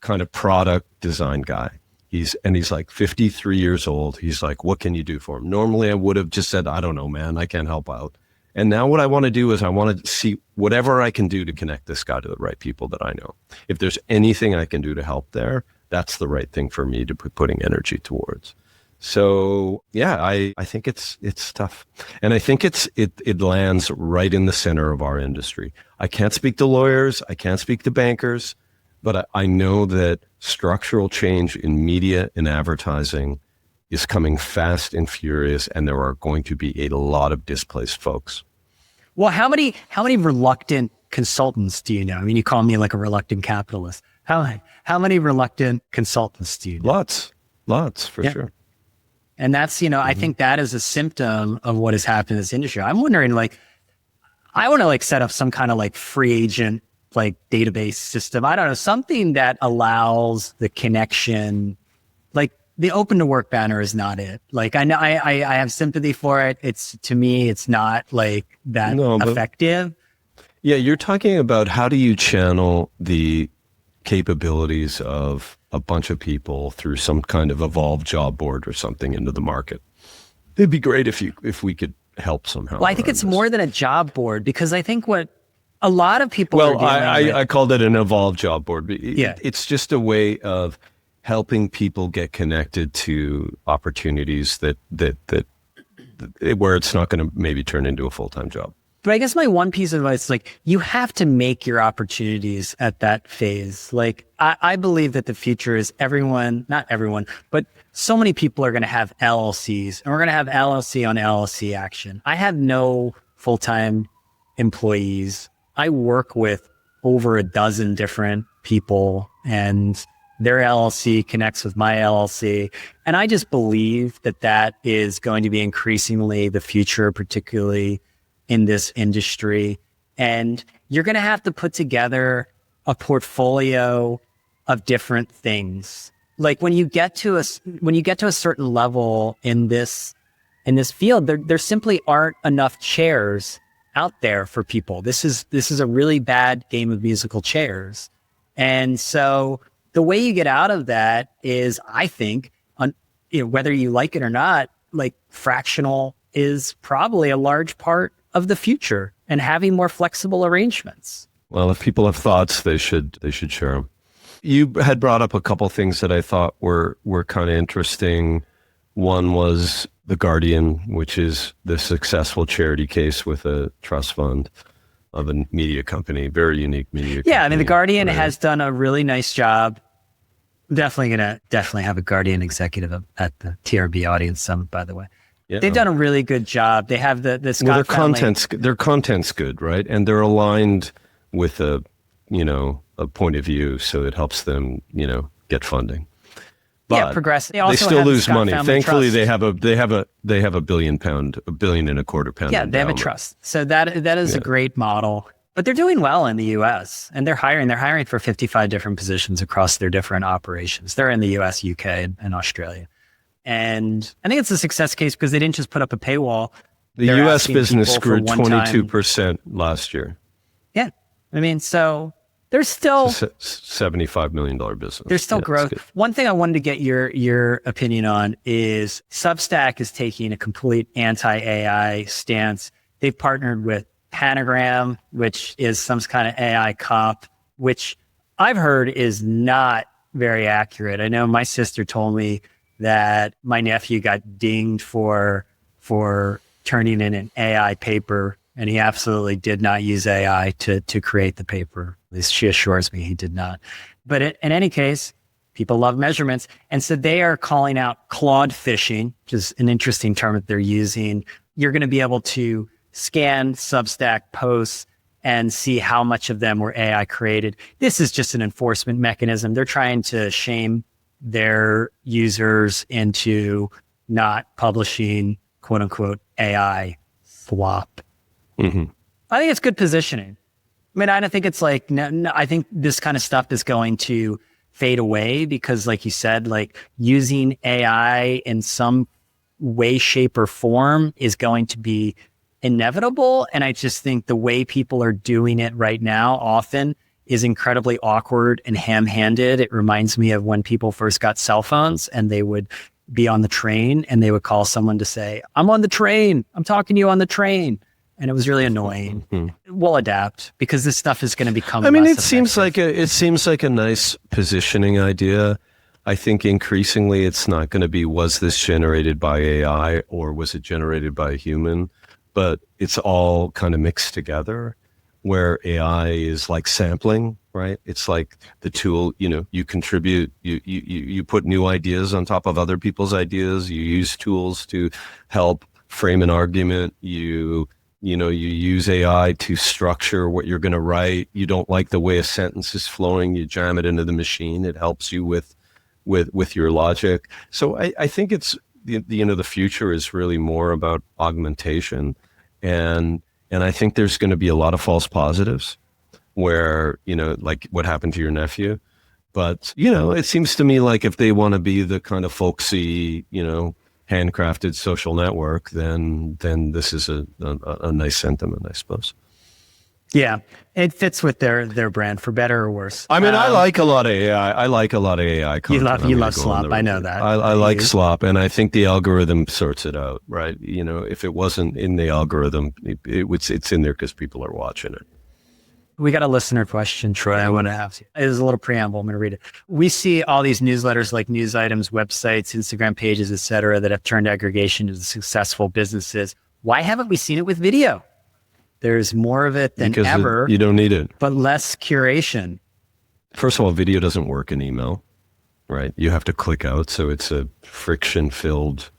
kind of product design guy. He's like 53 years old. He's like, what can you do for him? Normally I would have just said, I don't know, man, I can't help out. And now what I want to do is I want to see whatever I can do to connect this guy to the right people that I know. If there's anything I can do to help there, that's the right thing for me to be putting energy towards. So yeah, I think it's tough. And I think it lands right in the center of our industry. I can't speak to lawyers. I can't speak to bankers, but I know that structural change in media and advertising is coming fast and furious, and there are going to be a lot of displaced folks. Well, how many reluctant consultants do you know? I mean, you call me like a reluctant capitalist. How many reluctant consultants do you know? Lots for sure. And that's, I think that is a symptom of what has happened in this industry. I'm wondering, I want to set up some kind of free agent, database system. I don't know, something that allows the connection, the open to work banner is not it. I know I have sympathy for it. To me, it's not that effective. Yeah. You're talking about how do you channel the capabilities of a bunch of people through some kind of evolved job board or something into the market. It'd be great if we could help somehow. Well, I think it's more than a job board, because I think what a lot of people are doing. I called it an evolved job board. Yeah. It's just a way of helping people get connected to opportunities that where it's not going to maybe turn into a full-time job. But I guess my one piece of advice is you have to make your opportunities at that phase. I believe that the future is not everyone, but so many people are going to have LLCs, and we're going to have LLC on LLC action. I have no full-time employees. I work with over a dozen different people, and their LLC connects with my LLC. And I just believe that is going to be increasingly the future, particularly in this industry. And you're going to have to put together a portfolio of different things. When you get to a certain level in this field, there simply aren't enough chairs out there for people. This is a really bad game of musical chairs. And so the way you get out of that is, I think, whether you like it or not, fractional is probably a large part of the future, and having more flexible arrangements. Well, if people have thoughts, they should share them. You had brought up a couple things that I thought were kind of interesting. One was The Guardian, which is the successful charity case with a trust fund of a media company, very unique media company. Yeah, I mean, The Guardian has done a really nice job. Definitely have a Guardian executive at the TRB Audience Summit, by the way. Yeah. They've done a really good job. They have the Scott their content's good, right? And they're aligned with a point of view, so it helps them, get funding. But progress. They still lose money. Thankfully, they have a £1 billion, £1.25 billion. Yeah, they have a trust. So that is a great model. But they're doing well in the U.S. and they're hiring. They're hiring for 55 different positions across their different operations. They're in the U.S., UK, and Australia. And I think it's a success case because they didn't just put up a paywall. The U.S. business grew 22% last year. Yeah. I mean, so there's still $75 million business. There's still growth. One thing I wanted to get your opinion on is Substack is taking a complete anti-AI stance. They've partnered with Panagram, which is some kind of AI cop, which I've heard is not very accurate. I know my sister told me that my nephew got dinged for turning in an AI paper, and he absolutely did not use AI to create the paper. At least she assures me he did not. But in any case, people love measurements. And so they are calling out cloud phishing, which is an interesting term that they're using. You're going to be able to scan Substack posts and see how much of them were AI created. This is just an enforcement mechanism. They're trying to shame their users into not publishing quote unquote AI flop. Mm-hmm. I think it's good positioning. I mean, I don't think it's like, no, I think this kind of stuff is going to fade away because like you said, like using AI in some way, shape or form is going to be inevitable. And I just think the way people are doing it right now often is incredibly awkward and ham-handed. It reminds me of when people first got cell phones and they would be on the train and they would call someone to say, I'm on the train. I'm talking to you on the train. And it was really annoying. Mm-hmm. We'll adapt because this stuff is going to become. I mean, less it seems like a nice positioning idea. I think increasingly it's not going to be, was this generated by AI or was it generated by a human? But it's all kind of mixed together where AI is like sampling, right? It's like the tool, you contribute, you put new ideas on top of other people's ideas. You use tools to help frame an argument. You use AI to structure what you're going to write. You don't like the way a sentence is flowing. You jam it into the machine. It helps you with your logic. So I think it's, the future is really more about augmentation. And I think there's going to be a lot of false positives where, like what happened to your nephew. But, it seems to me like if they want to be the kind of folksy, handcrafted social network, then this is a nice sentiment, I suppose. Yeah, it fits with their brand for better or worse. I mean, I like a lot of AI. I like a lot of AI content. You love slop. I know that. I like slop, and I think the algorithm sorts it out, right? If it wasn't in the algorithm, it's in there because people are watching it. We got a listener question, Troy. I want to ask you. It is a little preamble. I'm going to read it. We see all these newsletters like news items, websites, Instagram pages, et cetera, that have turned aggregation into successful businesses. Why haven't we seen it with video? There's more of it than ever. You don't need it. But less curation. First of all, video doesn't work in email, right? You have to click out. So it's a friction-filled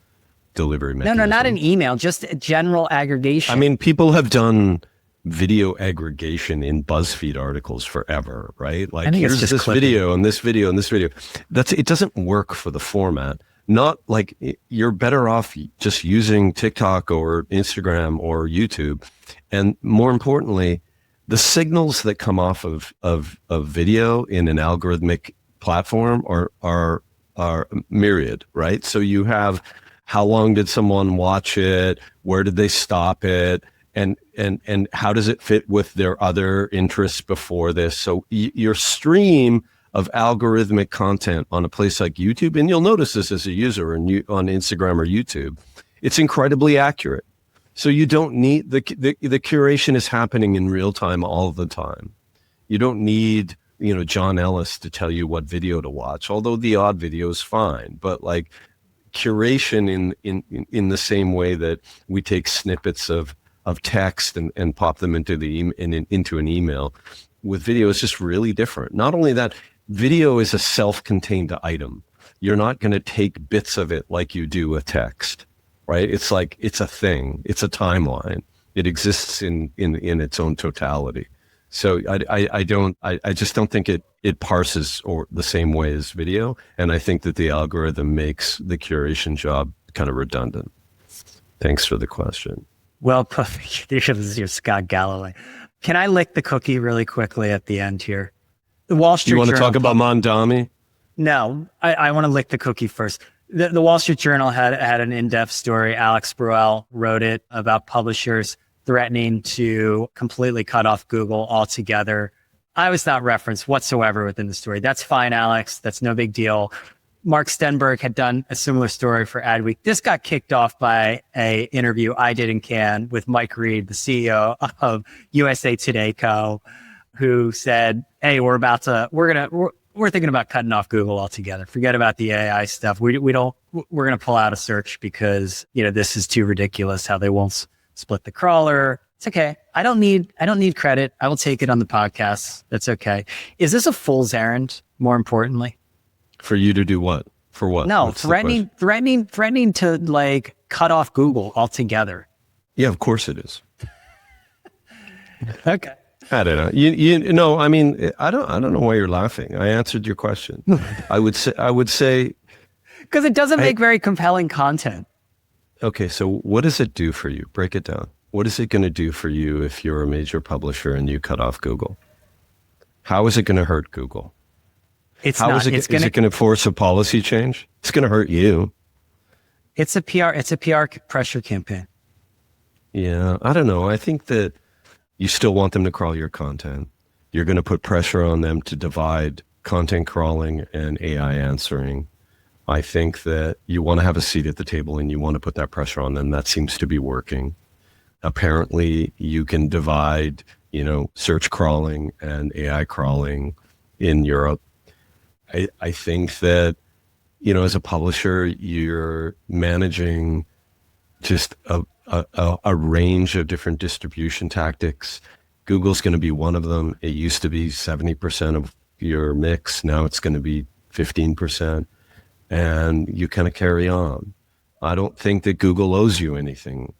delivery mechanism. No, not an email, just a general aggregation. I mean, people have done video aggregation in BuzzFeed articles forever, right? Like here's this video and this video and this video. It doesn't work for the format. Not like you're better off just using TikTok or Instagram or YouTube. And more importantly, the signals that come off of video in an algorithmic platform are myriad, right? So you have how long did someone watch it? Where did they stop it? And how does it fit with their other interests before this? So your stream of algorithmic content on a place like YouTube, and you'll notice this as a user on Instagram or YouTube, it's incredibly accurate. So you don't need, the curation is happening in real time all the time. You don't need, John Ellis to tell you what video to watch, although the odd video is fine. But like curation in the same way that we take snippets of text and pop them into into an email, with video is just really different. Not only that, video is a self-contained item. You're not going to take bits of it like you do with text, right? It's like, it's a thing. It's a timeline. It exists in its own totality. So I just don't think it parses or the same way as video. And I think that the algorithm makes the curation job kind of redundant. Thanks for the question. Well, you're Scott Galloway. Can I lick the cookie really quickly at the end here? The Wall Street Journal. You want to talk about Mondami? No, I want to lick the cookie first. The Wall Street Journal had an in-depth story. Alex Bruel wrote it about publishers threatening to completely cut off Google altogether. I was not referenced whatsoever within the story. That's fine, Alex. That's no big deal. Mark Stenberg had done a similar story for Adweek. This got kicked off by a interview I did in Cannes with Mike Reed, the CEO of USA Today Co., who said, "Hey, we're we're thinking about cutting off Google altogether. Forget about the AI stuff. We're going to pull out a search because, this is too ridiculous how they won't split the crawler. It's okay. I don't need credit. I will take it on the podcast. That's okay. Is this a fool's errand? More importantly, for you to do what? For what? No, threatening to like cut off Google altogether. Yeah, of course it is. Okay. I don't know. You know, I mean, I don't know why you're laughing. I answered your question. I would say because it doesn't make very compelling content. Okay, so what does it do for you? Break it down. What is it going to do for you if you're a major publisher and you cut off Google? How is it going to hurt Google? Is it going to force a policy change? It's going to hurt you. It's a PR pressure campaign. Yeah, I don't know. I think that you still want them to crawl your content. You're going to put pressure on them to divide content crawling and AI answering. I think that you want to have a seat at the table and you want to put that pressure on them. That seems to be working. Apparently, you can divide, search crawling and AI crawling in Europe. I think that, as a publisher, you're managing just a range of different distribution tactics. Google's going to be one of them. It used to be 70% of your mix. Now it's going to be 15%. And you kind of carry on. I don't think that Google owes you anything,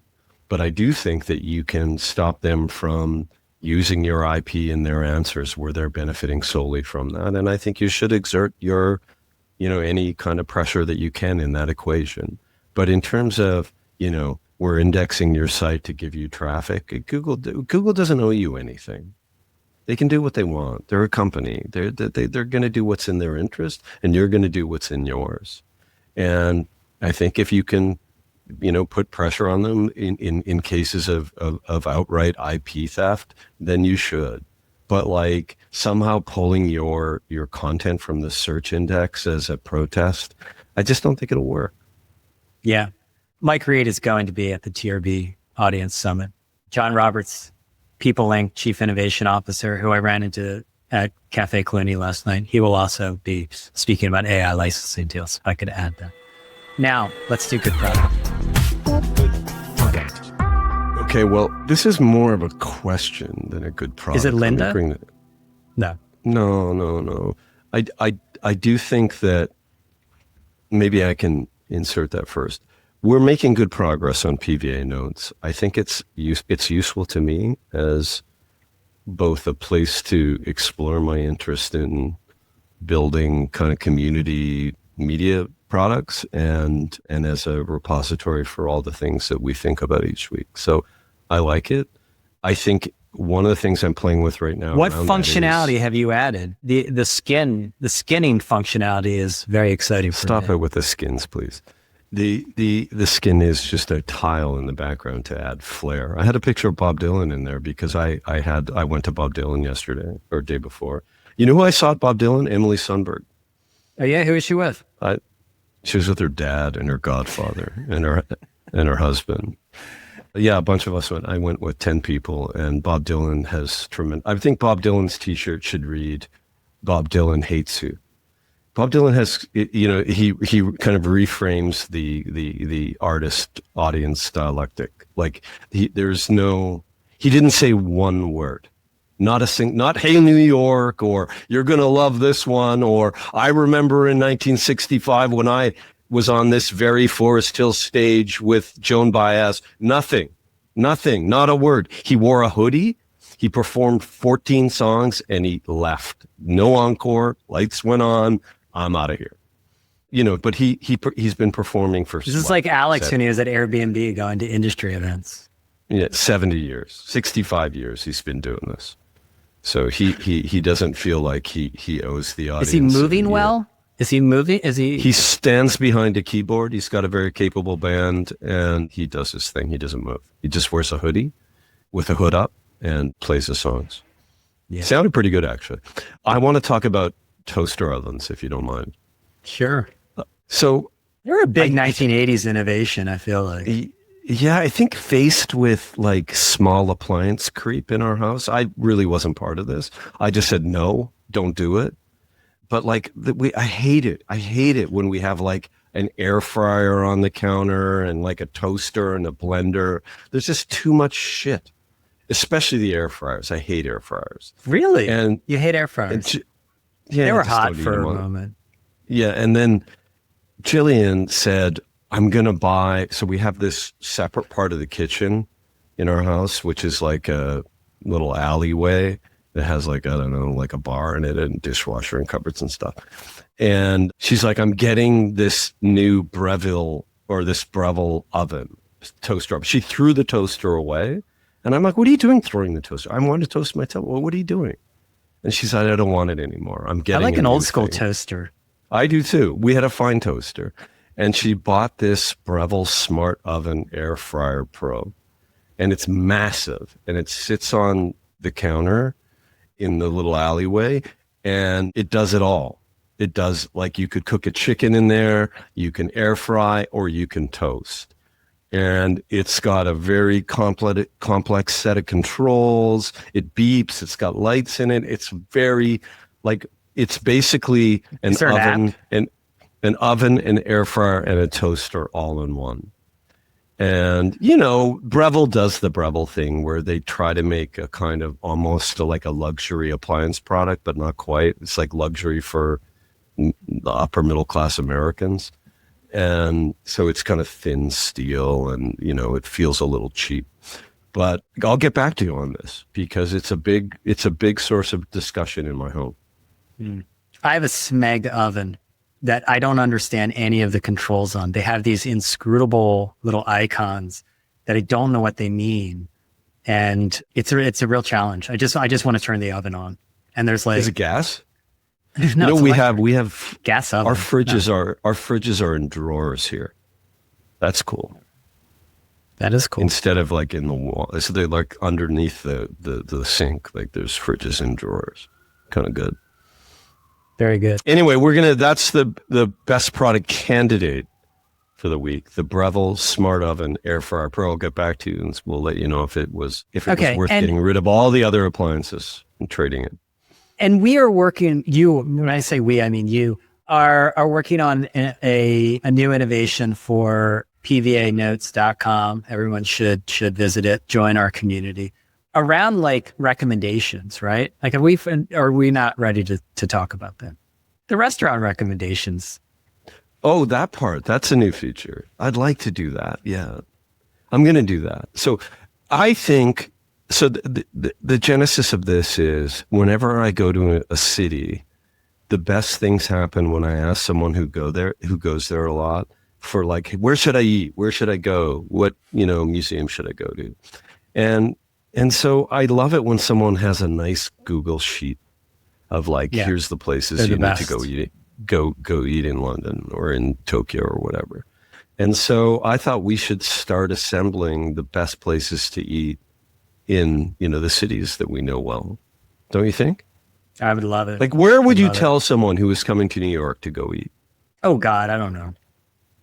but I do think that you can stop them from using your IP in their answers where they're benefiting solely from that. And I think you should exert your, any kind of pressure that you can in that equation. But in terms of, we're indexing your site to give you traffic, Google doesn't owe you anything. They can do what they want. They're a company. They're going to do what's in their interest, and you're going to do what's in yours. And I think if you can, put pressure on them in cases of outright IP theft, then you should. But like somehow pulling your content from the search index as a protest, I just don't think it'll work. Yeah. Mike Reed is going to be at the TRB Audience Summit. John Roberts, People Inc. Chief Innovation Officer, who I ran into at Cafe Clooney last night. He will also be speaking about AI licensing deals. If I could add that. Now, let's do good product. Okay, well, this is more of a question than a good product. Is it Linda? No. No. I do think that maybe I can insert that first. We're making good progress on PVA nodes. I think it's useful to me as both a place to explore my interest in building kind of community media products and as a repository for all the things that we think about each week. So I like it. I think one of the things I'm playing with right now. What functionality have you added? The skinning functionality is very exciting for me. Stop it with the skins, please. The skin is just a tile in the background to add flair. I had a picture of Bob Dylan in there because I went to Bob Dylan yesterday or day before. You know who I saw at Bob Dylan? Emily Sundberg. Oh yeah, who is she with? She was with her dad and her godfather and her husband. Yeah, a bunch of us went. I went with 10 people, and Bob Dylan has tremendous. I think Bob Dylan's T-shirt should read, "Bob Dylan hates you." Bob Dylan has, he kind of reframes the artist audience dialectic. Like he didn't say one word, not "Hey New York" or "You're gonna love this one" or "I remember in 1965 when I was on this very Forest Hill stage with Joan Baez." Nothing, not a word. He wore a hoodie. He performed 14 songs and he left. No encore. Lights went on. I'm out of here. But he's been performing for. This is like Alex when he was at Airbnb going to industry events. Yeah, 70 years, 65 years he's been doing this. So he doesn't feel like he owes the audience. Is he moving well? Is he moving? He stands behind a keyboard. He's got a very capable band and he does his thing. He doesn't move. He just wears a hoodie with a hood up and plays the songs. Yeah. Sounded pretty good, actually. I want to talk about toaster ovens, if you don't mind. Sure. So they're a big 1980s innovation, I feel like. Yeah, I think faced with like small appliance creep in our house, I really wasn't part of this. I just said, no, don't do it. but like I hate it. I hate it when we have like an air fryer on the counter and like a toaster and a blender. There's just too much shit, especially the air fryers. I hate air fryers. Really? And you hate air fryers? Yeah, they were hot for a moment. Yeah, and then Jillian said, I'm going to buy, so we have this separate part of the kitchen in our house, which is like a little alleyway that has like, I don't know, like a bar in it and dishwasher and cupboards and stuff. And she's like, I'm getting this new Breville oven, toaster oven. She threw the toaster away. And I'm like, what are you doing throwing the toaster? I wanted to toast my toast. Well, what are you doing? And she said, I don't want it anymore. I'm getting I like an old school toaster. I do too. We had a fine toaster. And she bought this Breville Smart Oven Air Fryer Pro. And it's massive. And it sits on the counter in the little alleyway. And it does it all. It does, like, you could cook a chicken in there, you can air fry, or you can toast. And it's got a very complex set of controls. It beeps. It's got lights in it. It's very, like, it's basically an oven, an oven, an air fryer, and a toaster all in one. And, you know, Breville does the Breville thing where they try to make a kind of almost like a luxury appliance product, but not quite. It's like luxury for the upper middle class Americans. And so it's kind of thin steel and, you know, it feels a little cheap. But I'll get back to you on this because it's a big source of discussion in my home. I have a Smeg oven that I don't understand any of the controls on. They have these inscrutable little icons that I don't know what they mean. And it's a real challenge. I just want to turn the oven on. And there's like, is it gas? No, we have gas oven. Our fridges are in drawers here. That's cool. That is cool. Instead of like in the wall, so they're like underneath the sink. Like there's fridges in drawers. Kind of good. Very good. Anyway, that's the best product candidate for the week. The Breville Smart Oven Air Fryer Pro. I'll get back to you and we'll let you know if it was worth getting rid of all the other appliances and trading it. And we are working, when I say we, I mean you, are working on a new innovation for pvanotes.com. Everyone should visit it, join our community. Around like recommendations, right? Like are we not ready to talk about that? The restaurant recommendations. Oh, that part. That's a new feature. I'd like to do that. Yeah. I'm going to do that. So I think... So the genesis of this is whenever I go to a city, the best things happen when I ask someone who goes there a lot for like, where should I eat? Where should I go? What, museum should I go to? And so I love it when someone has a nice Google sheet of like, here's the places you need to go eat. Go eat in London or in Tokyo or whatever. And so I thought we should start assembling the best places to eat in, the cities that we know well. Don't you think? I would love it. Like, where would you tell someone who is coming to New York to go eat? Oh God, I don't know.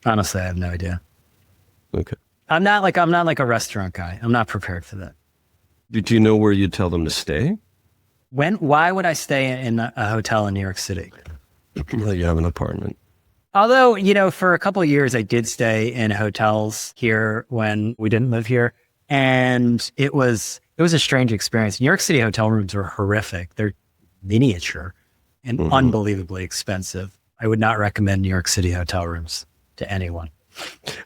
Honestly, I have no idea. Okay. I'm not like a restaurant guy. I'm not prepared for that. Do you know where you'd tell them to stay? Why would I stay in a hotel in New York City? Well, you have an apartment. Although, for a couple of years, I did stay in hotels here when we didn't live here. And it was a strange experience. New York City hotel rooms are horrific. They're miniature and unbelievably expensive. I would not recommend New York City hotel rooms to anyone.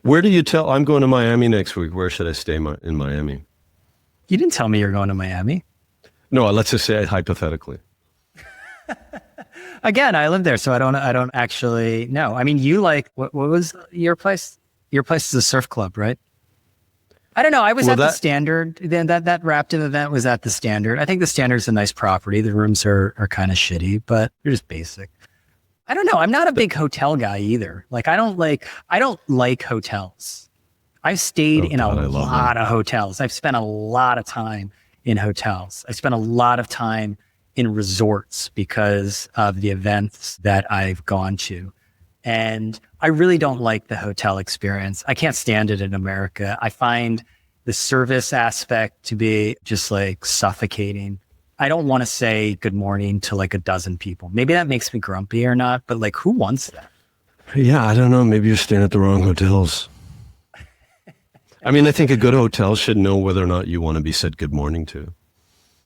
Where do you tell? I'm going to Miami next week. Where should I stay in Miami? You didn't tell me you're going to Miami. No, let's just say hypothetically. Again, I live there, so I don't actually know. I mean, you like what was your place? Your place is a surf club, right? I don't know. I was at the Standard. Then that Raptive event was at the Standard. I think the Standard's a nice property. The rooms are kind of shitty, but they're just basic. I don't know. I'm not a big hotel guy either. Like I don't like hotels. I've stayed in a lot of hotels. I've spent a lot of time in hotels. I spent a lot of time in resorts because of the events that I've gone to. And I really don't like the hotel experience. I can't stand it in America. I find the service aspect to be just like suffocating. I don't want to say good morning to like a dozen people. Maybe that makes me grumpy or not, but like who wants that? Yeah, I don't know. Maybe you're staying at the wrong hotels. I mean, I think a good hotel should know whether or not you want to be said good morning to.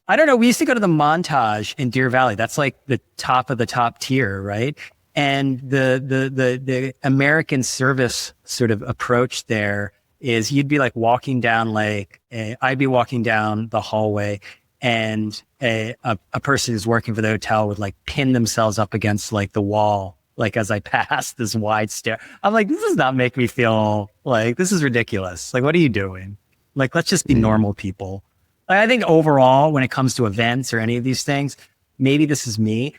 I don't know. We used to go to the Montage in Deer Valley. That's like the top of the top tier, right? And the American service sort of approach there is you'd be like walking down I'd be walking down the hallway, and a person who's working for the hotel would like pin themselves up against like the wall, like as I passed this wide stair. I'm like, this does not make me feel like this is ridiculous. Like, what are you doing? Like, let's just be normal people. I think overall, when it comes to events or any of these things, maybe this is me.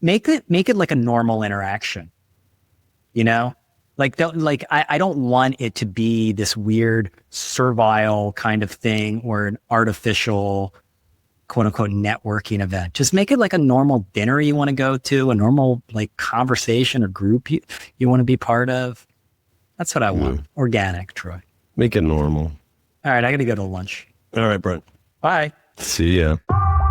Make it like a normal interaction. You know, like I don't want it to be this weird servile kind of thing or an artificial, quote unquote, networking event. Just make it like a normal dinner you want to go to, a normal like conversation or group you want to be part of. That's what I want. Organic, Troy. Make it normal. All right, I got to go to lunch. All right, Brent. Bye. See ya.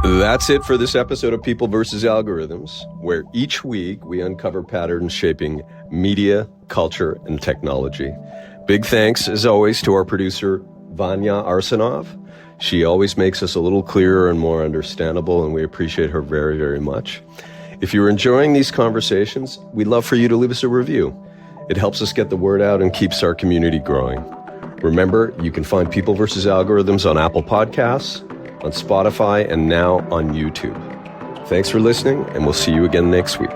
That's it for this episode of People vs. Algorithms, where each week we uncover patterns shaping media, culture, and technology. Big thanks, as always, to our producer, Vanya Arsenov. She always makes us a little clearer and more understandable, and we appreciate her very, very much. If you're enjoying these conversations, we'd love for you to leave us a review. It helps us get the word out and keeps our community growing. Remember, you can find People vs. Algorithms on Apple Podcasts, on Spotify, and now on YouTube. Thanks for listening, and we'll see you again next week.